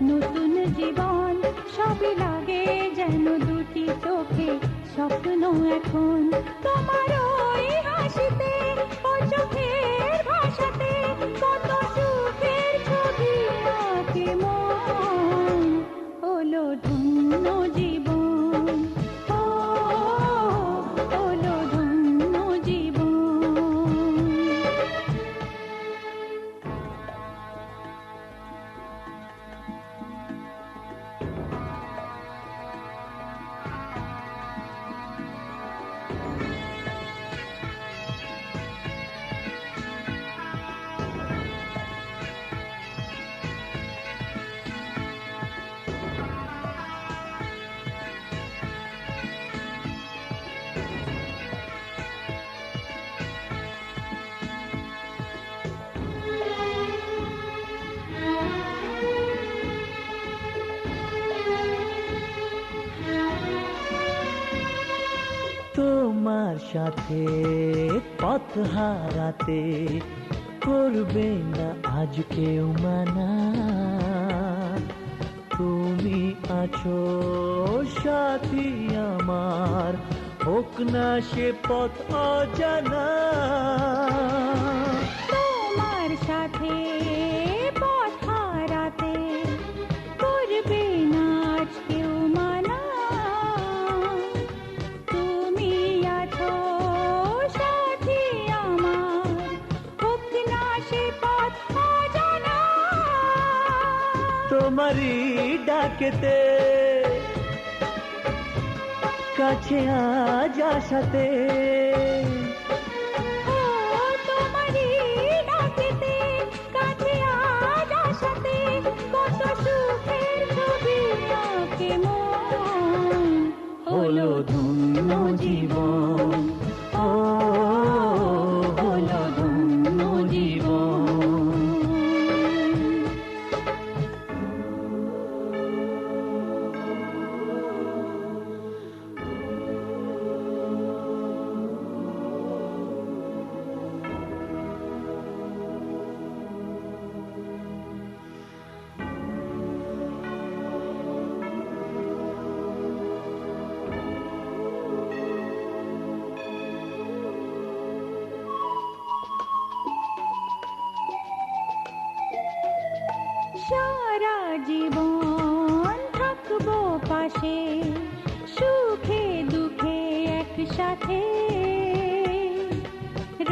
[SPEAKER 6] নতুন জীবন, সবই লাগে যেন দুটি চোখে স্বপ্ন এখন। তোমার ওই হাসিতে ও চোখের ভাষাতে কত সুখের ছবি আঁকে মন। হলো ধন্য জীবন, ও হলো ধন্য জীবন।
[SPEAKER 3] তোমার সাথে পথ হারাতে করবে না আজ কেউ মানা। তুমি আছো সাথী আমার, হোক না সে পথ অজানা।
[SPEAKER 6] তোমার সাথে পথ হারাতে করবে না আজ কেউ মানা। তুমি আছো সাথী আমার, হোক না সে পথ অজানা।
[SPEAKER 3] তোমারই ডাকেতে কাছে আজ আসাতে,
[SPEAKER 6] ও তোমারই ডাকেতে কাছে আজ আসাতে কত সুখের ছবি আঁকে মন।
[SPEAKER 3] হলো ধন্য জীবন, ও হলো ধন্য জীবন।
[SPEAKER 6] সারা জীবন থাকবো পাশে, সুখে দুঃখে একসাথে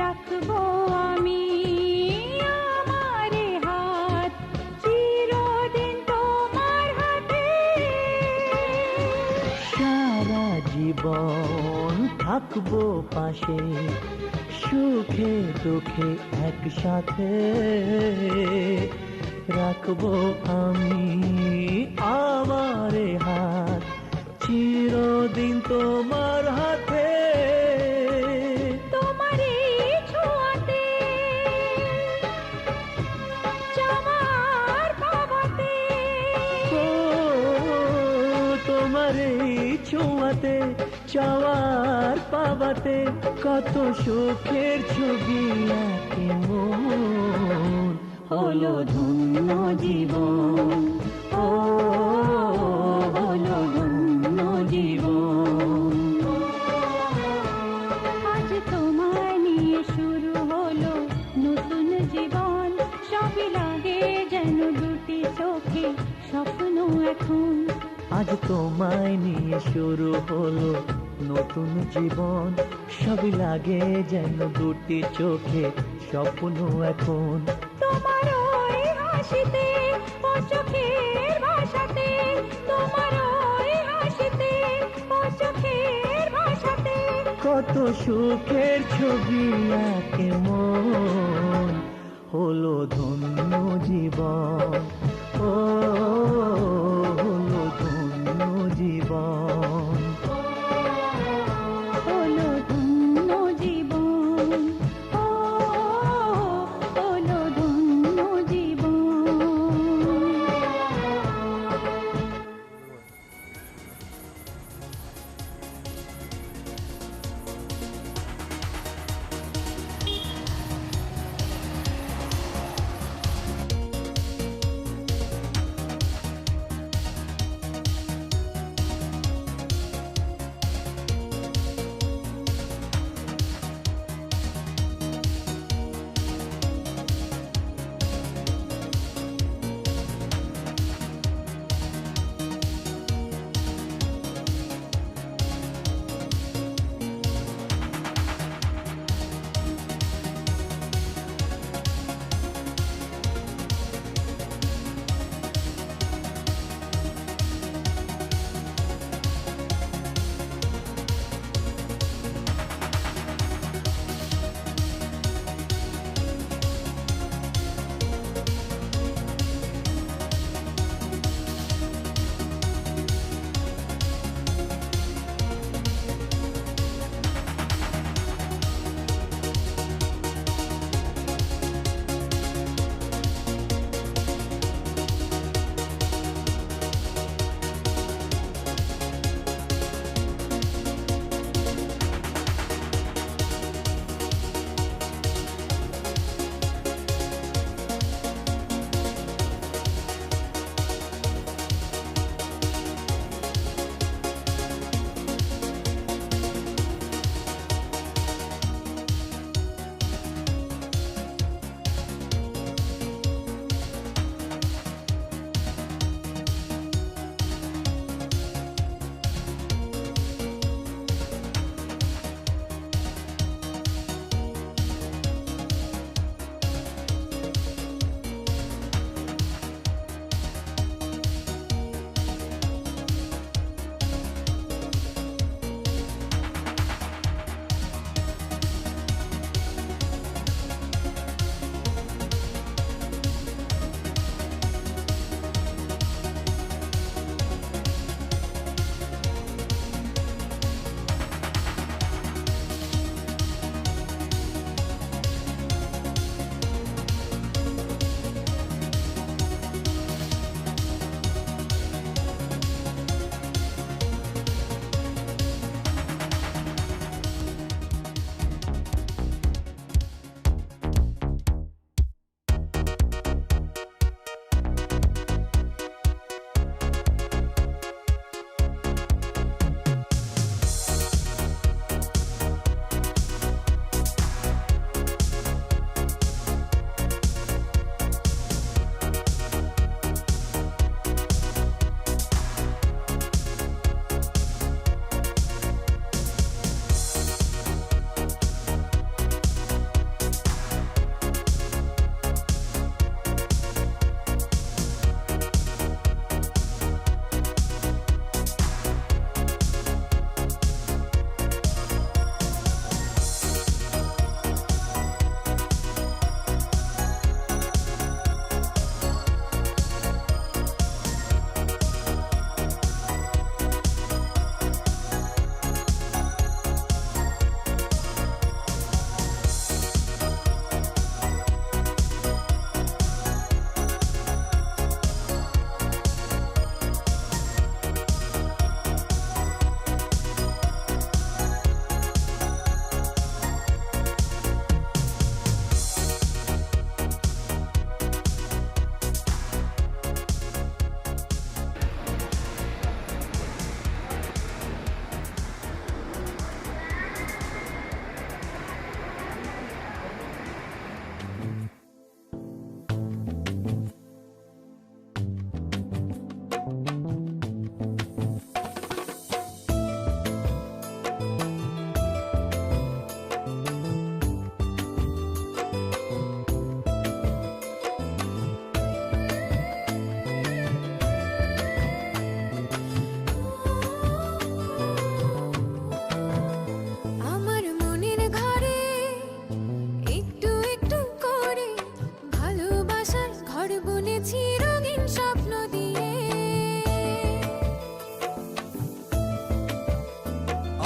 [SPEAKER 6] রাখবো আমি আমার হাত চিরদিন তোমার হাতে।
[SPEAKER 3] সারা জীবন থাকবো পাশে, সুখে দুঃখে একসাথে রাখবো আমি আমার হাত চির দিন তোমার হাতে,
[SPEAKER 6] তোমারই ছোঁয়াতে চাওয়ার পাওয়াতে,
[SPEAKER 3] ও তোমার এই ছোঁয়াতে চাওয়ার পাওয়াতে কত সুখের ছবি আঁকে মন, হলো ধন্য জীবন, ও হলো ধন্য জীবন।
[SPEAKER 6] আজ তোমায় নিয়ে শুরু হলো নতুন জীবন, সবই লাগে যেন দুটি চোখে স্বপ্ন এখন।
[SPEAKER 3] আজ তোমায় নিয়ে শুরু হলো নতুন জীবন, সবই লাগে যেন দুটি চোখে স্বপ্ন এখন।
[SPEAKER 6] তোমার ওই হাসিতে ও চোখের ভাষাতে, তোমার ওই হাসিতে ও চোখের ভাষাতে
[SPEAKER 3] কত সুখের ছবি আঁকে মন, হলো ধন্য জীবন, ও হলো ধন্য জীবন।
[SPEAKER 6] হলো ধন্য জীবন, ও হলো ধন্য জীবন।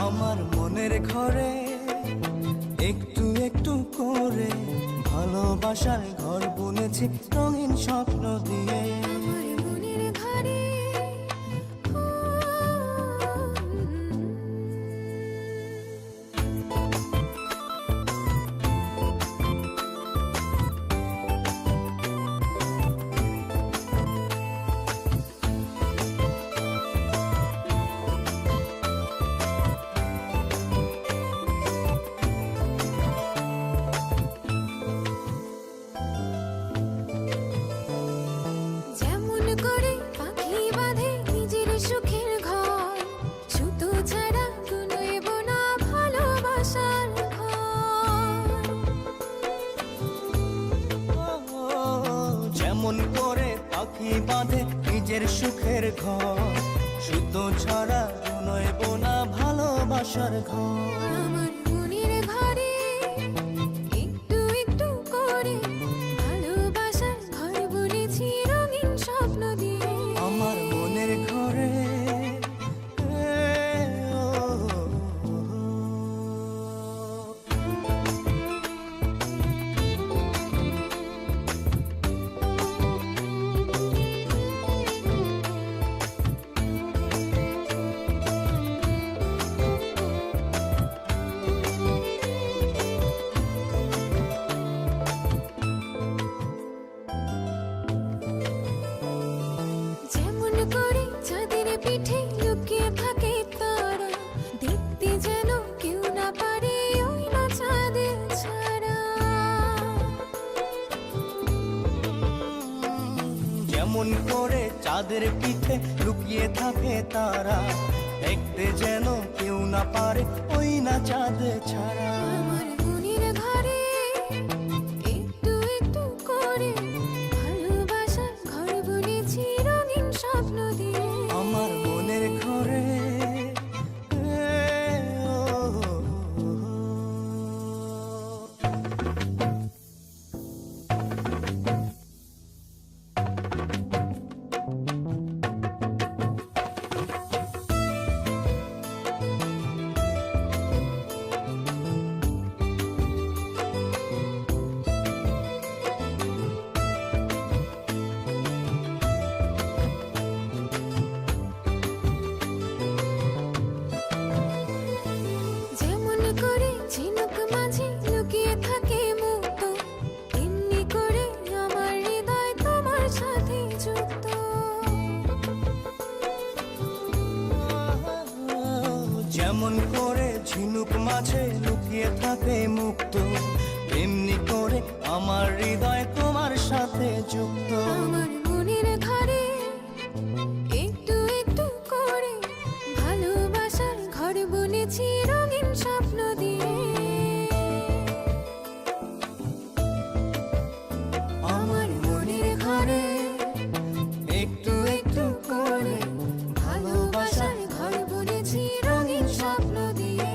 [SPEAKER 3] আমার মনের ঘরে একটু একটু করে ভালোবাসার ঘর বুনেছি রঙিন স্বপ্ন দিয়ে।
[SPEAKER 6] আমার মনের ঘরে যেমন করে পাখি বাঁধে নিজের সুখের ঘর, সুতো ছাড়া বুনইব না ভালোবাসার ঘর।
[SPEAKER 3] যেমন করে পাখি বাঁধে নিজের সুখের ঘর, সুতো ছাড়া বুনইব না ভালোবাসার ঘর।
[SPEAKER 6] আমার মনের ঘরে একটু একটু করে ভালোবাসার ঘর বুনেছি রঙিন স্বপ্ন দিয়ে।
[SPEAKER 3] আমার মনের ঘরে
[SPEAKER 6] যেমন করে চাঁদের পিঠে লুকিয়ে থাকে তারা, দেখতে যেন কেউ না পারে ওই না চাঁদের ছাড়া।
[SPEAKER 3] যেমন করে চাঁদের পিঠে লুকিয়ে থাকে তারা, দেখতে যেন কেউ না পারে ওই না চাঁদ ছাড়া।
[SPEAKER 6] আমার মনের ঘরে একটু একটু করে ভালোবাসার ঘর বুনেছি রঙিন স্বপ্ন দিয়ে।
[SPEAKER 3] আমার মনের ঘরে
[SPEAKER 6] যেমন করে ঝিনুক মাঝে লুকিয়ে থাকে মুক্ত, তেমনি করে আমার হৃদয় তোমার সাথে যুক্ত।
[SPEAKER 3] যেমন করে ঝিনুক মাঝে লুকিয়ে থাকে মুক্ত, তেমনি করে আমার হৃদয় তোমার সাথে যুক্ত।
[SPEAKER 6] আমার মনের ঘরে একটু একটু করে ভালোবাসার ঘর বুনেছি রঙিন স্বপ্ন দিয়ে। আমার মনের ঘরে
[SPEAKER 3] একটু একটু করে
[SPEAKER 6] ভালোবাসার ঘর বুনেছি রঙিন স্বপ্ন দিয়ে।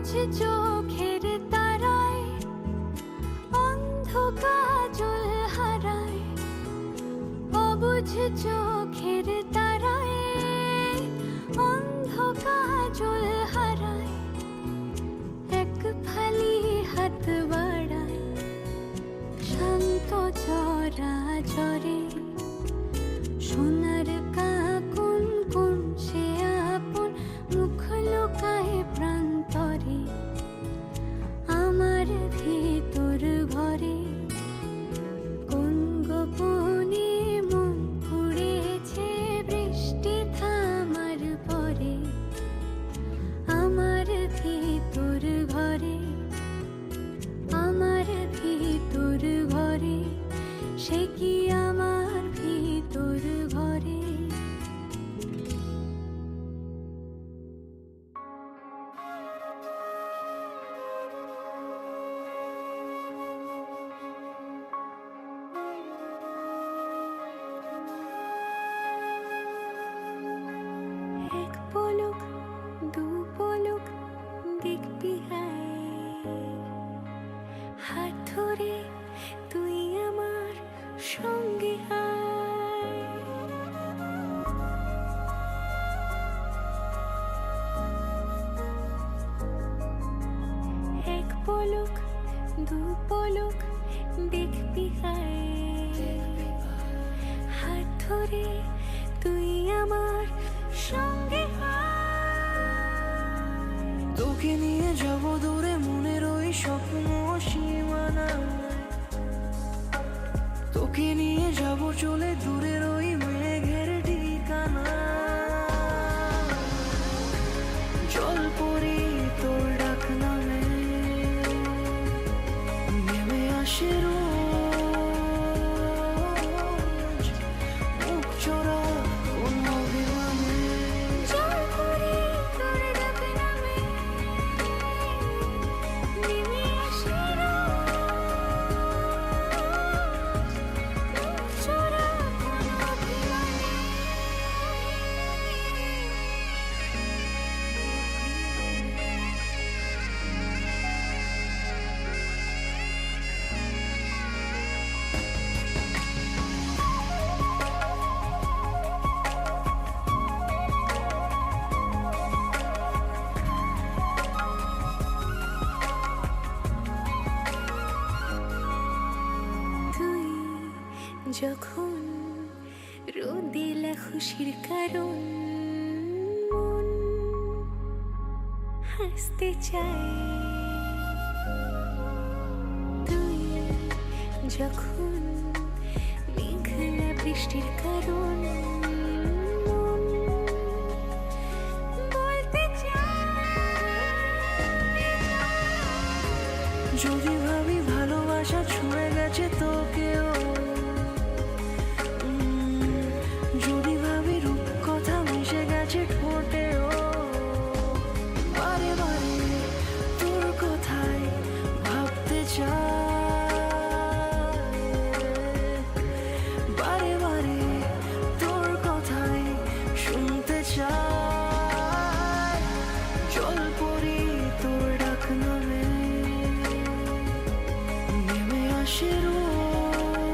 [SPEAKER 6] অবুঝ চোখের তারায় অন্ধ কাজল হারায়, অবুঝ চোখের তারায় অন্ধ কাজল হারায়, এক ফালি হাত বাড়ায় শান্ত চরা চরে, সোনার কাকুন কোন সে আপন মুখ লোকায় প্রান্তরে, আমার ভিতর ঘরে কোন গোপনে মন কুড়েছে বৃষ্টি থামার পরে, আমার ভিতর ঘরে, আমার ভিতর ঘরে, সে কি আমার ভিতর ঘরে। এক পলক দু পলক দেখবি হাত ধরে তুই আমার সঙ্গে আয়। এক পলক দু পলক দেখবি হাত ধরে তুই আমার সঙ্গে আয়।
[SPEAKER 2] তোকে নিয়ে যাব দূরে মনের ওই স্বপ্ন সীমানা, তোকে নিয়ে যাব চলে দূরের ওই মেঘের ঠিকানা, জল পড়ি তোর ডাক নামে নেমে আসে রোজ, মুখ চোরা কোন অভিমানে,
[SPEAKER 6] জল পড়ি তোর ডাক নামে নেমে আসে রোজ, চোরা কোন অভিমানে। তুই যখন রোদিলা খুশির কারণ মন হাসতে চায়, তুই যখন মেঘলা বৃষ্টির কারণ মন বলতে চায়।
[SPEAKER 2] যদি ভাবি ভালোবাসা ছুঁয়ে গেছে তোকেও, যদি ভাবি রূপ কথা মিশে গেছে ঠোঁটেও, বারে বারে তোর কথাই ভাবতে চাই, বারে বারে তোর কথাই শুনতে চাই, জল পড়ি তোর ডাক নামে নেমে আসে রোজ,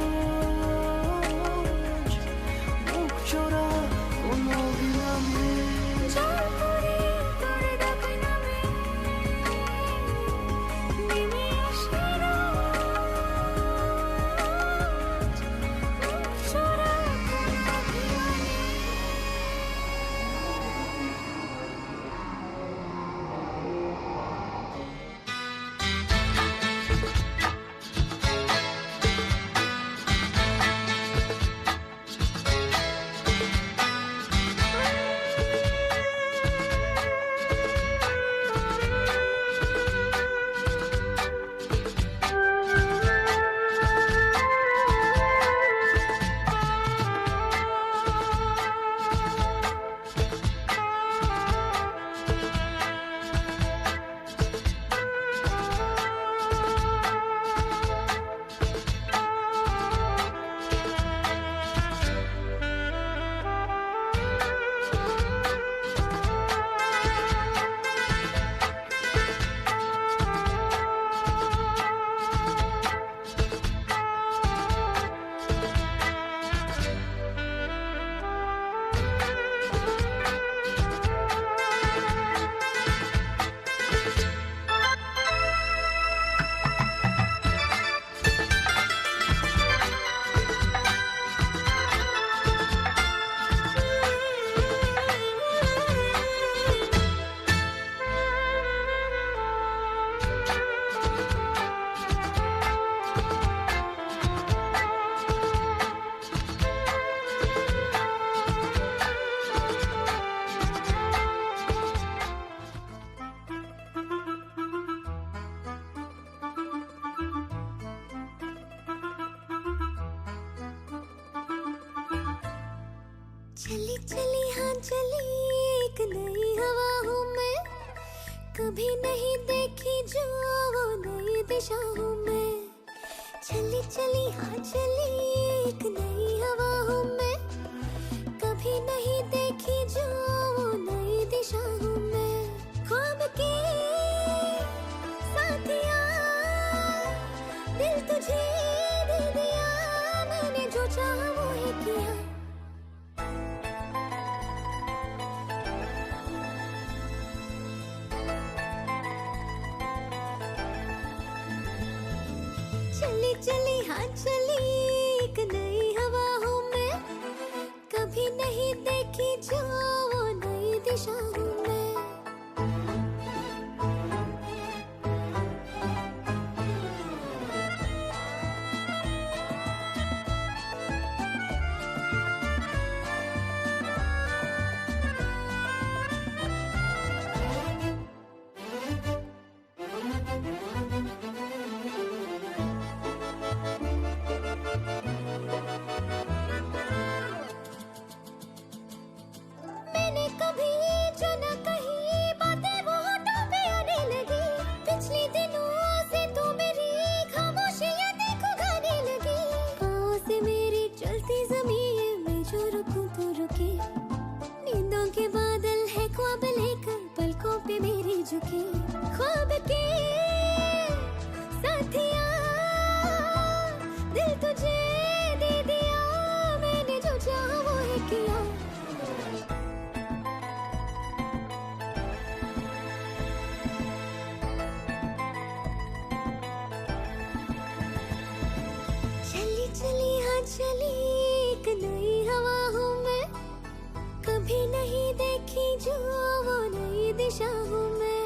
[SPEAKER 6] चली चली हाँ चली एक नई हवा हूँ मैं, कभी नहीं देखी जो वो नई दिशा हूँ मैं। चली चली हाँ चली एक नई हवा हूँ मैं, कभी नहीं देखी जो वो नई दिशा हूँ मैं। ख्वाब के साथिया दिल तुझे दे दिया, मैंने जो चाहा वो ही किया। चली चली हाँ चली एक नई हवा हूँ मैं, कभी नहीं देखी जो वो नई दिशा हूँ मैं। मैंने कभी जो न कही बातें वो होठों पे आने लगी, पिछले दिनों से तो मेरी खामोशियां देखो गाने लगी। पाँव से मेरी चलती ज़मीन में जो रुकूं तो रुके, नींदों के बादल है ख्वाब लेकर पलकों पे मेरी झुकी। ख्वाब के साथिया दिल तुझे दे दिया, मैंने जो चाहा वो ही किया। चली चली हाँ चली एक नई हवा हूँ मैं, कभी नहीं देखी जो वो नई दिशा हूँ मैं।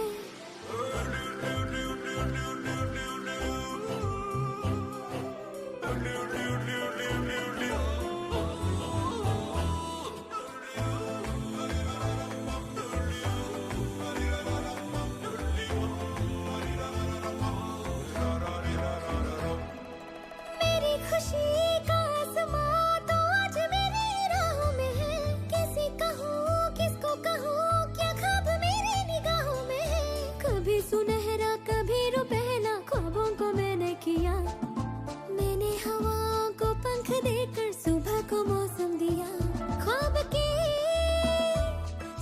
[SPEAKER 6] मेरी खुशी का आसमां तो आज मेरी राहों में है, किसी कहूँ किसको कहूँ क्या ख्वाब मेरी निगाहों में है। कभी सुनहरा कभी रुपहला ख्वाबों को मैंने किया, मैंने हवाओं को पंख देकर सुबह को मौसम दिया। ख्वाब के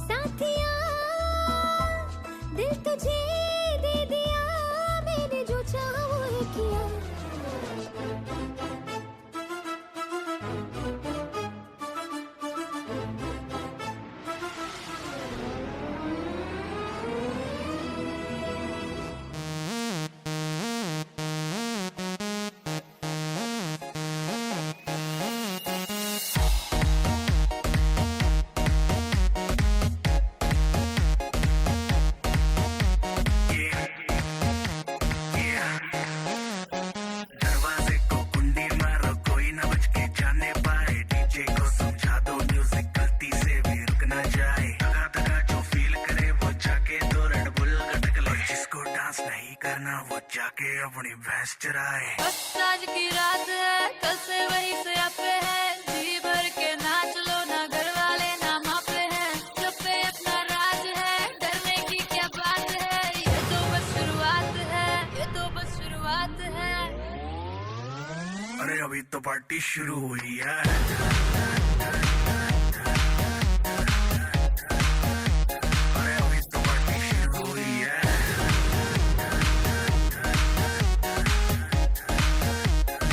[SPEAKER 6] साथिया दिल तुझे दे दिया, मैंने जो चाहा वो ही किया।
[SPEAKER 7] दरवाजे को कुंडी मारो कोई ना बच के जाने पाए, डीजे को समझा दो म्यूजिक गलती से भी रुक ना जाए। दगा दगा जो फील करे वो जाके दो रेड बुल गटक ले, जिसको डांस नहीं करना वो जाके अपनी भैंस चराए।
[SPEAKER 6] बस आज की रात है, कल से वही से आपे है, जी भर के नाच लो ना घर वाले ना मापे हैं। जब पे अपना राज है, डरने की क्या बात है, ये तो बस शुरुआत है, ये तो बस शुरुआत है।
[SPEAKER 7] अरे अभी तो पार्टी शुरू हुई है। अरे अभी तो पार्टी शुरू हुई है।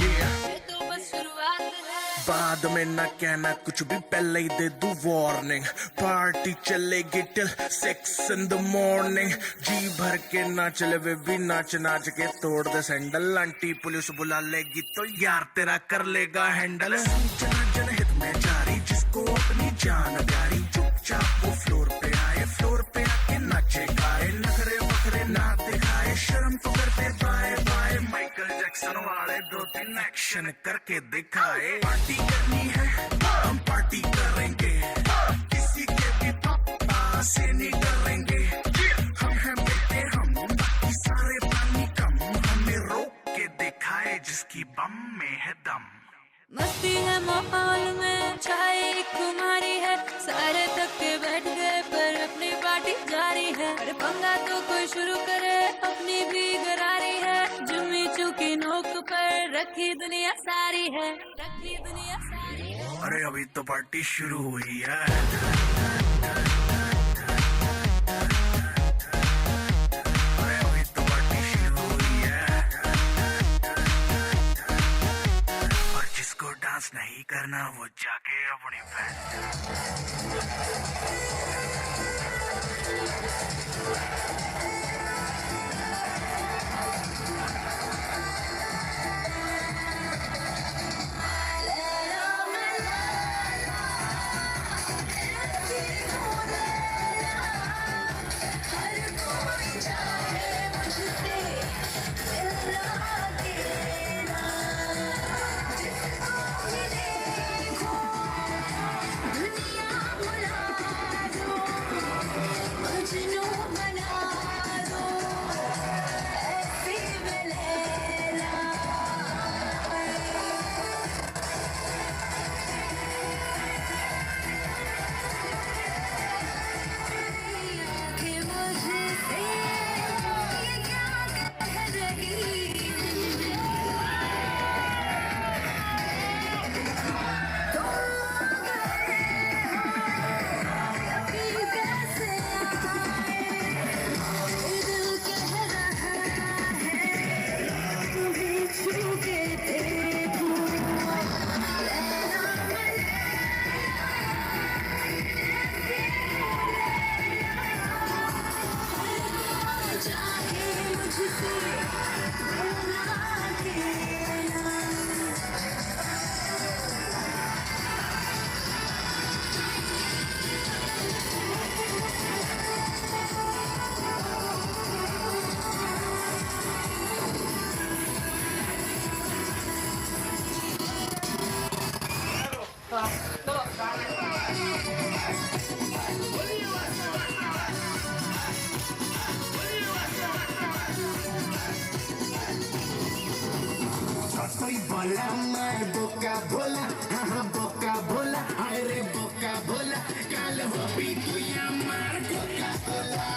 [SPEAKER 6] ये तो बस शुरुआत है।
[SPEAKER 7] बाद में ना कहना कुछ भी, पहले ही दे दूं वार्निंग। पार्टी चलेगी टिल 6 in the morning। जी भर के ना चले वे भी नाच नाच के तोड़ दे सैंडल। आंटी पुलिस बुला लेगी तो यार तेरा कर लेगा हैंडल। जनहित में जारी जिसको अपनी जान प्यारी, चुपचाप वो फ्लोर पे आए, फ्लोर पे आके नाचे गाए। नखरे वखरे ना दिखाए, शर्म तो करते बाय बाय। माइकल जैक्सन वाले 2-3 एक्शन करके दिखाए। पार्टी करनी है हम पार्टी करेंगे, किसी के भी पापा से नहीं डरेंगे। हम हैं बेटे हम, बाकी सारे पानी कम। हमें रोक के दिखाए जिसकी बम में है दम।
[SPEAKER 6] मस्ती है माहौल में, छाई खुमारी है सारे थक के बैठ गए पर अपनी पार्टी जारी है। अरे पंगा तो कोई शुरू करे, अपनी भी गरारी है। जुम्मी चूकी नोक पर रखी दुनिया सारी है, रखी दुनिया सारी है।
[SPEAKER 7] अरे अभी तो पार्टी शुरू हुई है। अरे अभी तो पार्टी शुरू हुई है। और जिसको डांस नहीं करना वो जाके अपनी
[SPEAKER 1] कोई बोला मैं बोका बोला, हाँ बोका बोला, अरे बोका बोला, कल हो भी दुनिया मार कोका कोला।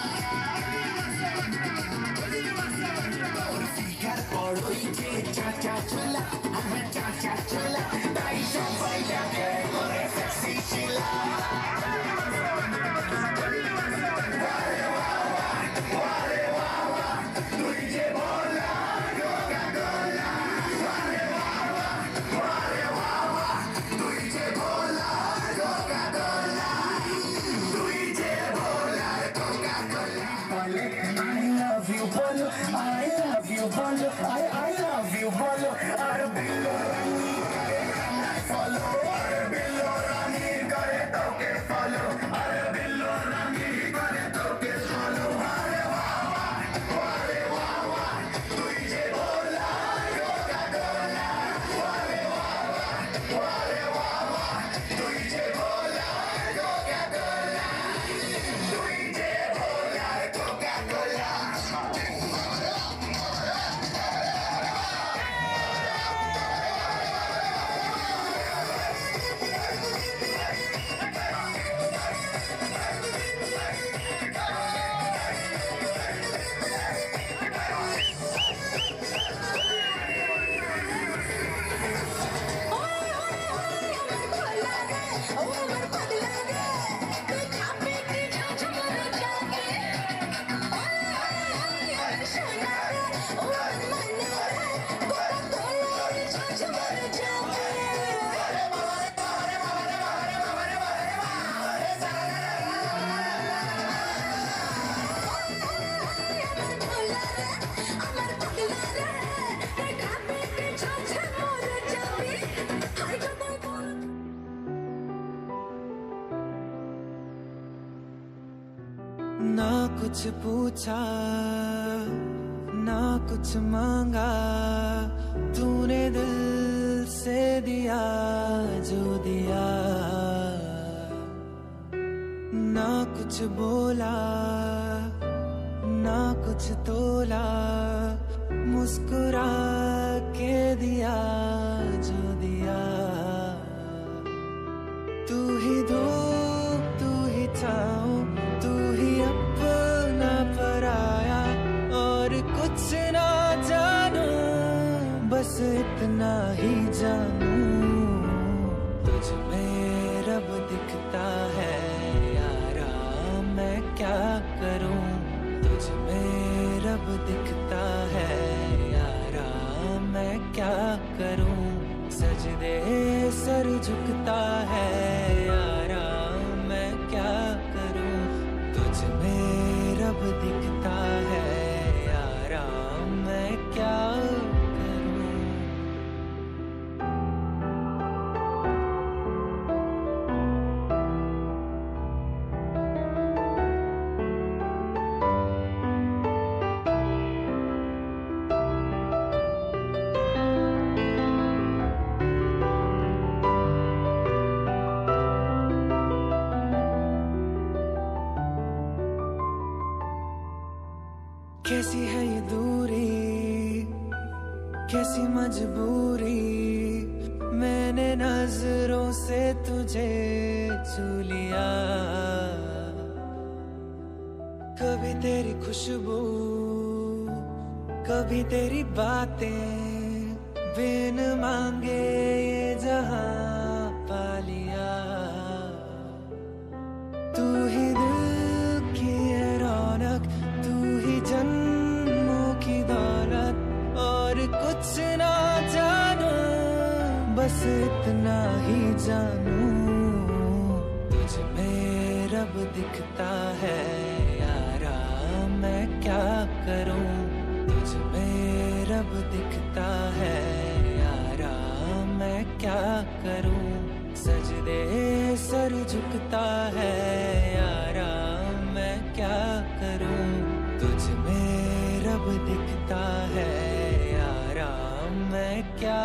[SPEAKER 1] और फिगर पड़ोई के चाचा चोला, हाँ चाचा चोला, दाई शंपाई जाके गोरे सेक्सी चिला।
[SPEAKER 2] ना कुछ पूछा ना कुछ मांगा, तूने दिल से दिया जो दिया। ना कुछ बोला ना कुछ तोला, मुस्कुरा के दिया जो दिया। तू ही धूप इतना ही जानूं, तुझ में रब दिखता है यारा, मैं क्या करूं। तुझ में रब दिखता है यारा, मैं क्या करूं। सजदे सर झुकता है यारा, मैं क्या करूं। तुझ में रब दिखता है यारा, मैं क्या करूं। कैसी है ये दूरी, कैसी मजबूरी, मैंने नजरों से तुझे छू लिया। कभी तेरी खुशबू, कभी तेरी बातें, बिन मांगे ये जहां पा लिया। तू ही दिल की है रौनक, तू ही जन्मों की दौलत, और कुछ ना जानू, बस इतना ही जानू। तुझ में रब दिखता है यारा, मैं क्या करूं। तुझ में रब दिखता है यारा, मैं क्या करूं। सजदे सर झुकता है यारा, मैं क्या करूं। तुझ में रब दिखता है यारा, मैं क्या